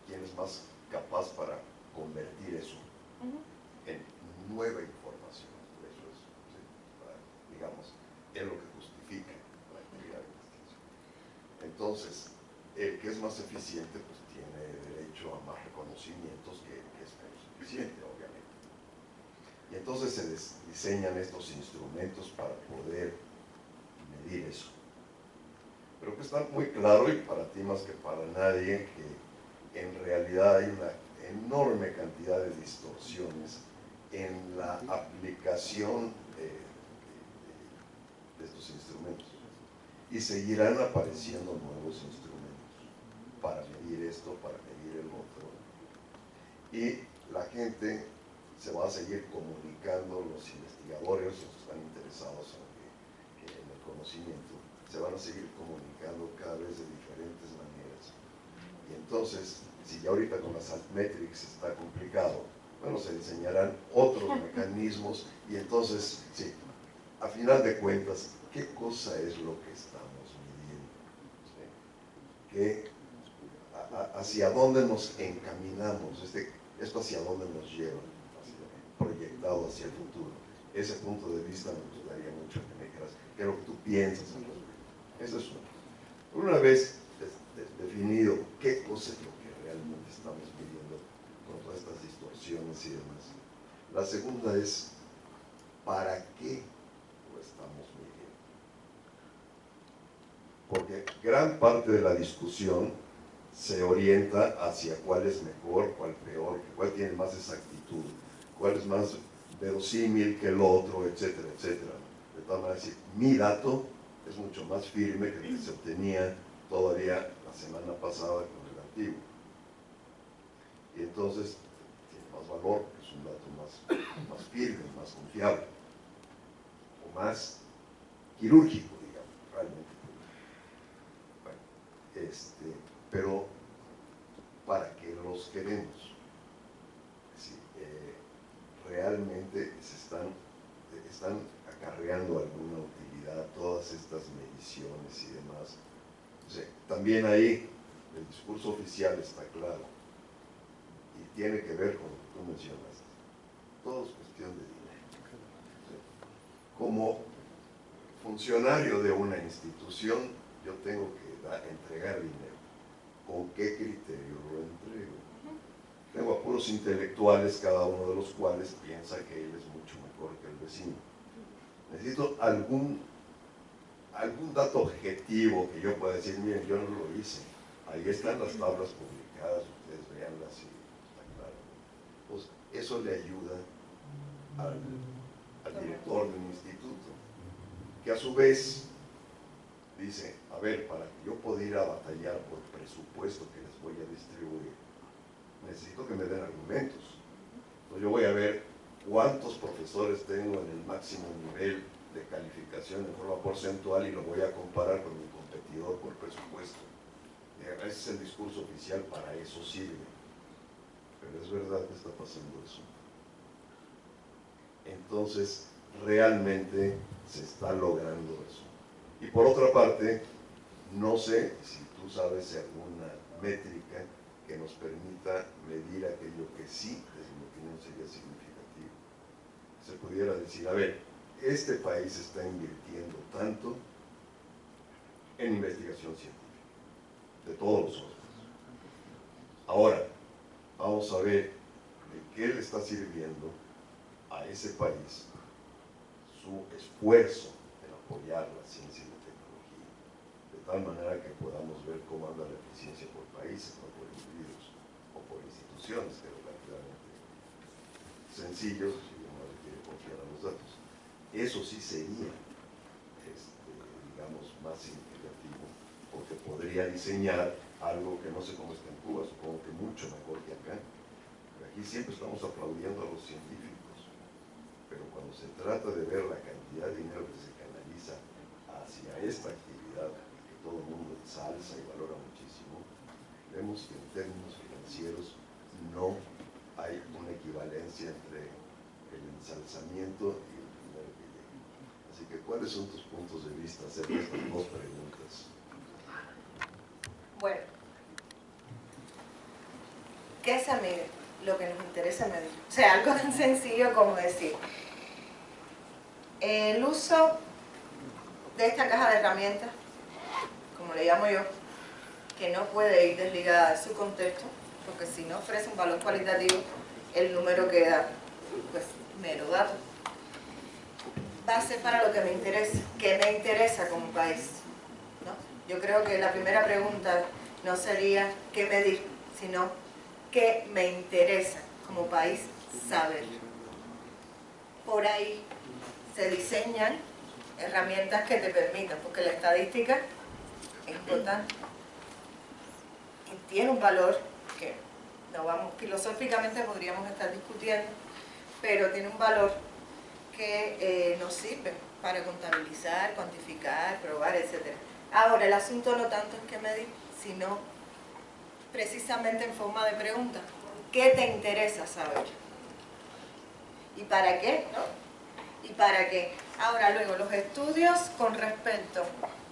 quién es más capaz para convertir eso en nueva información. Eso es, sí, digamos, es lo que justifica la actividad de investigación. Entonces, el que es más eficiente, pues tiene derecho a más reconocimientos que es menos eficiente, obviamente. Y entonces se diseñan estos instrumentos para poder medir eso. Pero que está muy claro, y para ti más que para nadie, que en realidad hay una enorme cantidad de distorsiones en la aplicación de estos instrumentos. Y seguirán apareciendo nuevos instrumentos para medir esto, para medir el otro. Y la gente se va a seguir comunicando, los investigadores, los que están interesados en el conocimiento, se van a seguir comunicando cada vez de diferentes maneras. Y entonces, si ya ahorita con las altmetrics está complicado, bueno, se diseñarán otros mecanismos y entonces, sí, a final de cuentas, ¿qué cosa es lo que estamos midiendo? ¿Sí? ¿Hacia dónde nos encaminamos? ¿Esto hacia dónde nos lleva? Proyectado hacia el futuro. Ese punto de vista me gustaría mucho que me dijeras qué es lo que tú piensas. Eso es una vez definido qué cosa es lo que realmente estamos midiendo con todas estas distorsiones y demás. La segunda es ¿para qué lo estamos midiendo? Porque gran parte de la discusión se orienta hacia cuál es mejor, cuál peor, cuál tiene más exactitud, cuál es más verosímil que el otro, etcétera, etcétera. De tal manera que mi dato es mucho más firme que el que se obtenía todavía la semana pasada con el antiguo. Y entonces tiene más valor, es un dato más firme, más confiable, o más quirúrgico, digamos, realmente. Bueno, pero ¿para qué los queremos? Sí, realmente están acarreando alguna utilidad todas estas mediciones y demás. O sea, también ahí el discurso oficial está claro y tiene que ver con lo que tú mencionaste. Todo es cuestión de dinero. ¿Sí? Como funcionario de una institución, yo tengo que entregar dinero. ¿Con qué criterio lo entrego? Tengo a puros intelectuales, cada uno de los cuales piensa que él es mucho mejor que el vecino. Necesito algún dato objetivo que yo pueda decir, miren, yo no lo hice. Ahí están las tablas publicadas, ustedes veanlas y está claro. Pues eso le ayuda al director de un instituto, que a su vez dice, a ver, para que yo pueda ir a batallar por presupuesto que les voy a distribuir, necesito que me den argumentos. Entonces yo voy a ver cuántos profesores tengo en el máximo nivel de calificación en forma porcentual y lo voy a comparar con mi competidor por presupuesto. Ese es el discurso oficial, para eso sirve. Pero es verdad que está pasando eso. Entonces, realmente se está logrando eso. Y por otra parte, no sé si tú sabes de alguna métrica que nos permita medir aquello que sí, desde mi opinión, sería significativo. Se pudiera decir, a ver, este país está invirtiendo tanto en investigación científica, de todos los órdenes. Ahora, vamos a ver de qué le está sirviendo a ese país su esfuerzo en apoyar la ciencia y la tecnología, de tal manera que podamos ver cómo anda la eficiencia por países, no por individuos o por instituciones, que es relativamente sencillo si uno le quiere confiar a los datos. Eso sí sería, digamos, más significativo, porque podría diseñar algo que no sé cómo está en Cuba, supongo que mucho mejor que acá. Pero aquí siempre estamos aplaudiendo a los científicos, pero cuando se trata de ver la cantidad de dinero que se canaliza hacia esta actividad que todo el mundo ensalza y valora muchísimo, vemos que en términos financieros no hay una equivalencia entre el ensalzamiento y el dinero que llega. Así que, ¿cuáles son tus puntos de vista acerca de estas dos preguntas? Bueno, ¿qué se mide? Lo que nos interesa medir. O sea, algo tan sencillo como decir, el uso de esta caja de herramientas, como le llamo yo, que no puede ir desligada de su contexto, porque si no ofrece un valor cualitativo, el número queda, pues, mero dato. Va a ser para lo que me interesa. ¿Qué me interesa como país? ¿No? Yo creo que la primera pregunta no sería qué medir, sino qué me interesa como país saber. Por ahí se diseñan herramientas que te permitan, porque la estadística es importante y tiene un valor que no vamos, filosóficamente podríamos estar discutiendo, pero tiene un valor que nos sirve para contabilizar, cuantificar, probar, etc. Ahora, el asunto no tanto es qué medir, sino precisamente en forma de pregunta. ¿Qué te interesa saber? ¿Y para qué? ¿No? ¿Y para qué? Ahora, luego, los estudios con respecto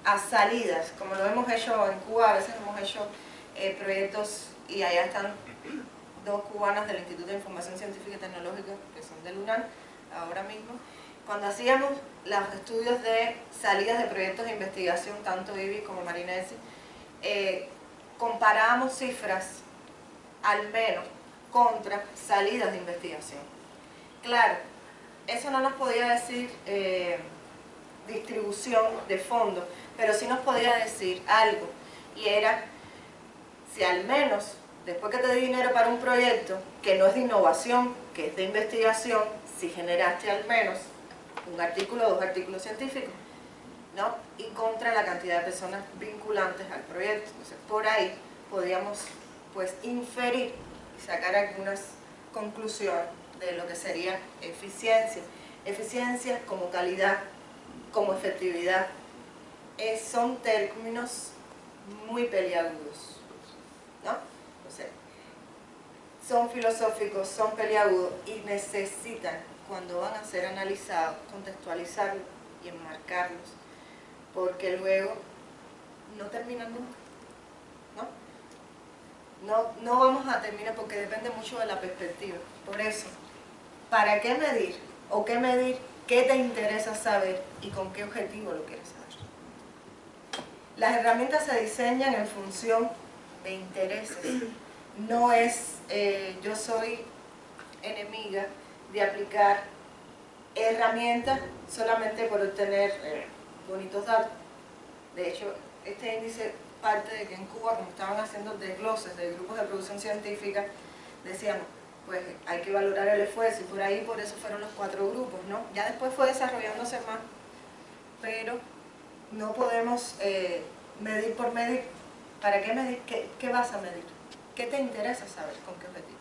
a salidas, como lo hemos hecho en Cuba, a veces hemos hecho proyectos, y allá están dos cubanas del Instituto de Información Científica y Tecnológica, que son del UNAM, ahora mismo. Cuando hacíamos los estudios de salidas de proyectos de investigación, tanto IBI como Marinesi, comparábamos cifras, al menos, contra salidas de investigación. Claro, eso no nos podía decir distribución de fondos, pero sí nos podía decir algo, y era si al menos, después que te dé dinero para un proyecto que no es de innovación, que es de investigación, si generaste al menos un artículo o dos artículos científicos, ¿no? Y contra la cantidad de personas vinculantes al proyecto. Entonces, por ahí podríamos, pues, inferir y sacar algunas conclusiones de lo que sería eficiencia. Eficiencia como calidad, como efectividad, son términos muy peliagudos, ¿no? O sea, son filosóficos, son peliagudos y necesitan, cuando van a ser analizados, contextualizarlos y enmarcarlos, porque luego no terminan nunca, ¿no? No vamos a terminar porque depende mucho de la perspectiva. Por eso, ¿para qué medir? ¿O qué medir? ¿Qué te interesa saber? ¿Y con qué objetivo lo quieres saber? Las herramientas se diseñan en función de intereses. No es, yo soy enemiga de aplicar herramientas solamente por obtener bonitos datos. De hecho, este índice parte de que en Cuba, como estaban haciendo desgloses de grupos de producción científica, decíamos, pues hay que valorar el esfuerzo, y por ahí, por eso fueron los 4 grupos, ¿no? Ya después fue desarrollándose más, pero no podemos medir por medir. ¿Para qué medir? ¿Qué vas a medir? ¿Qué te interesa saber? ¿Con qué objetivo?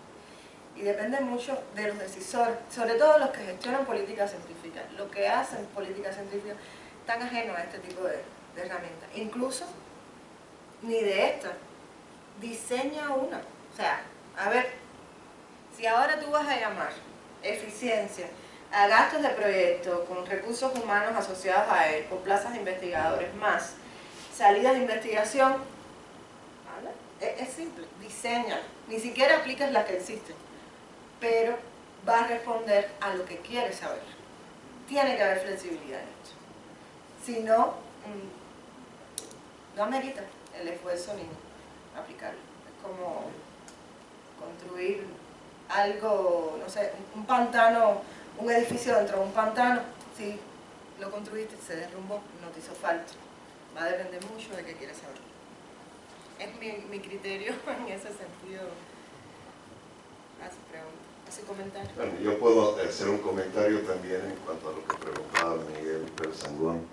Y depende mucho de los decisores, sobre todo los que gestionan política científica. Lo que hacen política científica tan ajeno a este tipo de herramientas. Incluso, ni de esta, diseña una. O sea, a ver, si ahora tú vas a llamar eficiencia a gastos de proyecto con recursos humanos asociados a él, por plazas de investigadores más salidas de investigación, ¿vale? Es simple, diseña, ni siquiera aplicas las que existen, pero va a responder a lo que quieres saber. Tiene que haber flexibilidad en esto. Si no, no amerita el esfuerzo ni aplicarlo. Es como construir algo, no sé, un pantano, un edificio dentro de un pantano. Si lo construiste, se derrumbó, no te hizo falta. Va a depender mucho de qué quieres saber. Es mi criterio en ese sentido. Hace pregunta, hace comentario. Bueno, yo puedo hacer un comentario también en cuanto a lo que preguntaba Miguel Pérez Sangón.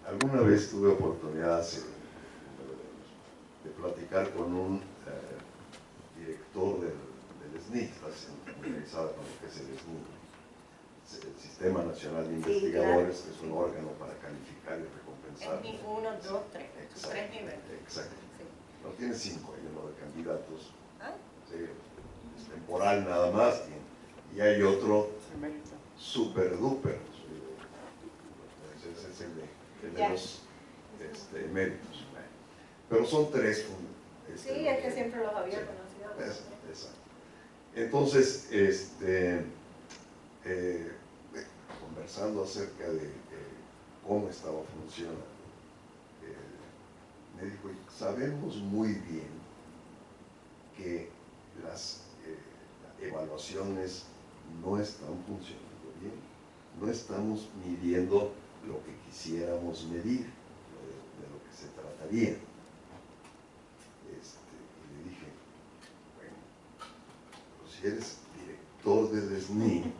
Alguna vez tuve oportunidad de platicar con un director del SNI, estás familiarizado con lo que es el SNI. el Sistema Nacional de Sí, Investigadores, claro. que es un órgano para calificar y recompensar. Es ni 1, 2, 3, son 3 niveles. Exacto. Sí. No tiene 5, hay uno de candidatos, ¿Ah? sí, es temporal nada más, y hay otro super duper, ese es el de los eméritos. Pero son 3. Sí, es que siempre los había conocido. Exacto. Entonces, conversando acerca de cómo estaba funcionando, me dijo, sabemos muy bien que las evaluaciones no están funcionando bien, no estamos midiendo lo que quisiéramos medir, de lo que se trataría. Y le dije, bueno, pero si eres director del SNI,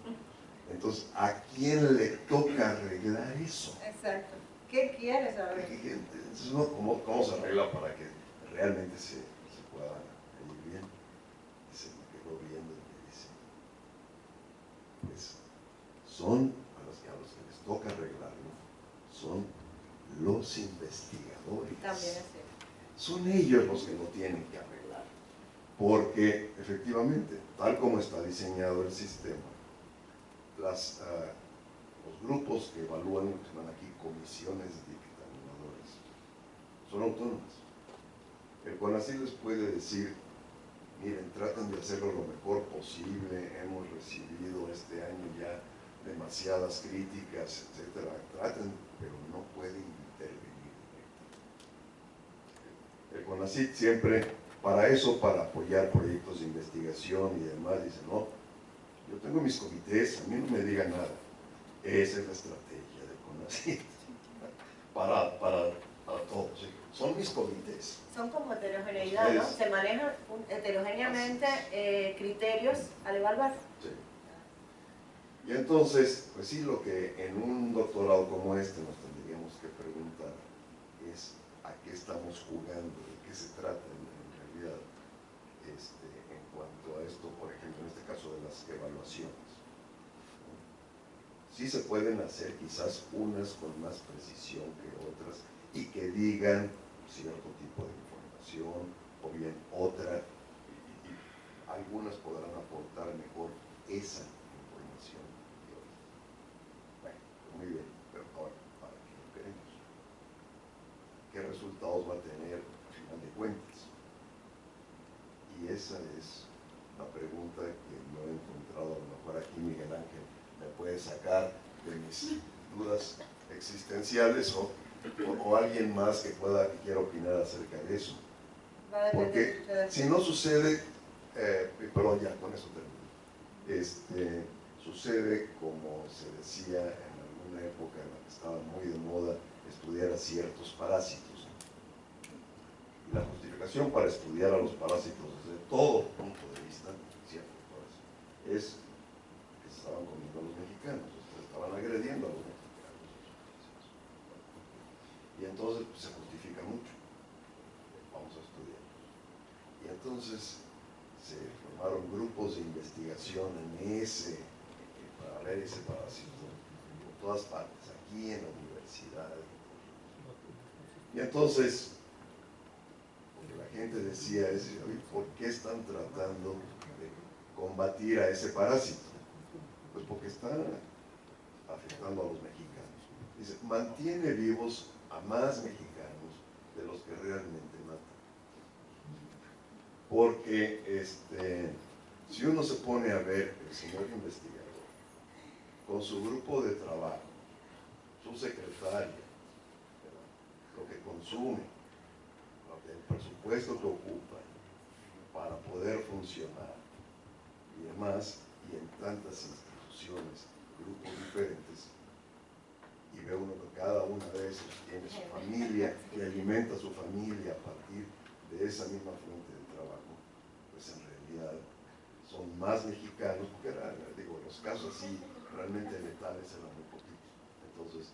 entonces, ¿a quién le toca arreglar eso? Exacto. ¿Qué quieres saber? Entonces, ¿cómo se arregla para que realmente se pueda ir bien? Y se me quedó viendo y me dice, pues son a los que les toca arreglarlo, son los investigadores. También es cierto. Son ellos los que lo tienen que arreglar. Porque efectivamente, tal como está diseñado el sistema, los grupos que evalúan, lo que se llaman aquí comisiones dictaminadoras, son autónomas. El CONACYT les puede decir, miren, traten de hacerlo lo mejor posible, hemos recibido este año ya demasiadas críticas, etcétera, traten, pero no pueden intervenir directamente. El CONACYT siempre, para eso, para apoyar proyectos de investigación y demás, dice, no, yo tengo mis comités, a mí no me digan nada. Esa es la estrategia del CONACYT para todos. ¿Sí? Son mis comités. Son como heterogeneidad, ¿no? Se manejan heterogéneamente criterios al evaluar. Sí. Y entonces, pues sí, lo que en un doctorado como este nos tendríamos que preguntar es a qué estamos jugando, de qué se trata en realidad, en cuanto a esto, por ejemplo, en este caso de las evaluaciones. Sí se pueden hacer quizás unas con más precisión que otras y que digan cierto tipo de información o bien otra, y algunas podrán aportar mejor esa información que otras. Bueno, muy bien, pero ahora, ¿para qué lo queremos? ¿Qué resultados va a tener al final de cuentas? Y esa es la pregunta que no he encontrado. A lo mejor aquí Miguel Ángel me puede sacar de mis dudas existenciales o alguien más que quiera opinar acerca de eso. Porque si no sucede, perdón, ya con eso termino, sucede como se decía en alguna época en la que estaba muy de moda estudiar a ciertos parásitos. Y la justificación para estudiar a los parásitos desde todo punto de vista, ciertos parásitos, es que se estaban comiendo a los mexicanos, se estaban agrediendo a los mexicanos. Y entonces pues, se justifica mucho. Vamos a estudiar. Y entonces se formaron grupos de investigación para ver ese parásito por todas partes, aquí en la universidad. Y entonces, lo que la gente decía es, ¿por qué están tratando de combatir a ese parásito? Pues porque están afectando a los mexicanos. Dice, mantiene vivos a más mexicanos de los que realmente matan. Porque si uno se pone a ver el señor investigador con su grupo de trabajo, su secretaria, ¿verdad?, lo que consume, el presupuesto que ocupa para poder funcionar y demás, y en tantas instituciones, grupos diferentes, y ve uno que cada uno de esos tiene su familia y alimenta a su familia a partir de esa misma fuente de trabajo, pues en realidad son más mexicanos, porque los casos así realmente letales eran muy poquitos. Entonces,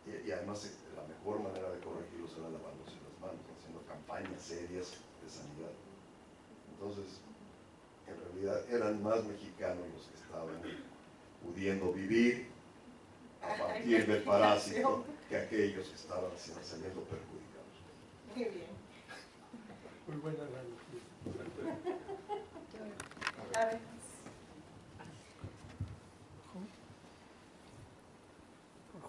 y además la mejor manera de corregirlos era lavándose las manos, haciendo campañas serias de sanidad. Entonces, en realidad eran más mexicanos los que estaban pudiendo vivir a partir del parásito que aquellos que estaban saliendo perjudicados. Muy bien. Muy buena analogía. A ver.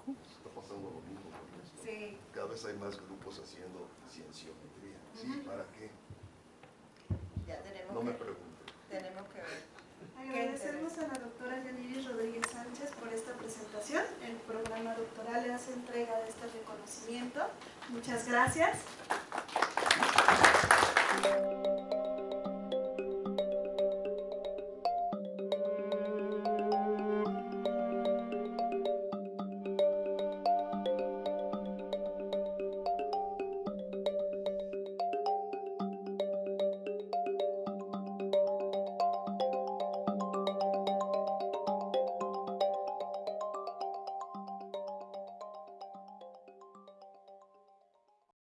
Está pasando lo mismo con esto. Sí. Cada vez hay más grupos haciendo cienciometría. ¿Sí? ¿Para qué? Ya tenemos No me que, pregunten. tenemos que ver. Agradecemos a la doctora Yaniris Rodríguez Sánchez por esta presentación. El programa doctoral le hace entrega de este reconocimiento. Muchas gracias.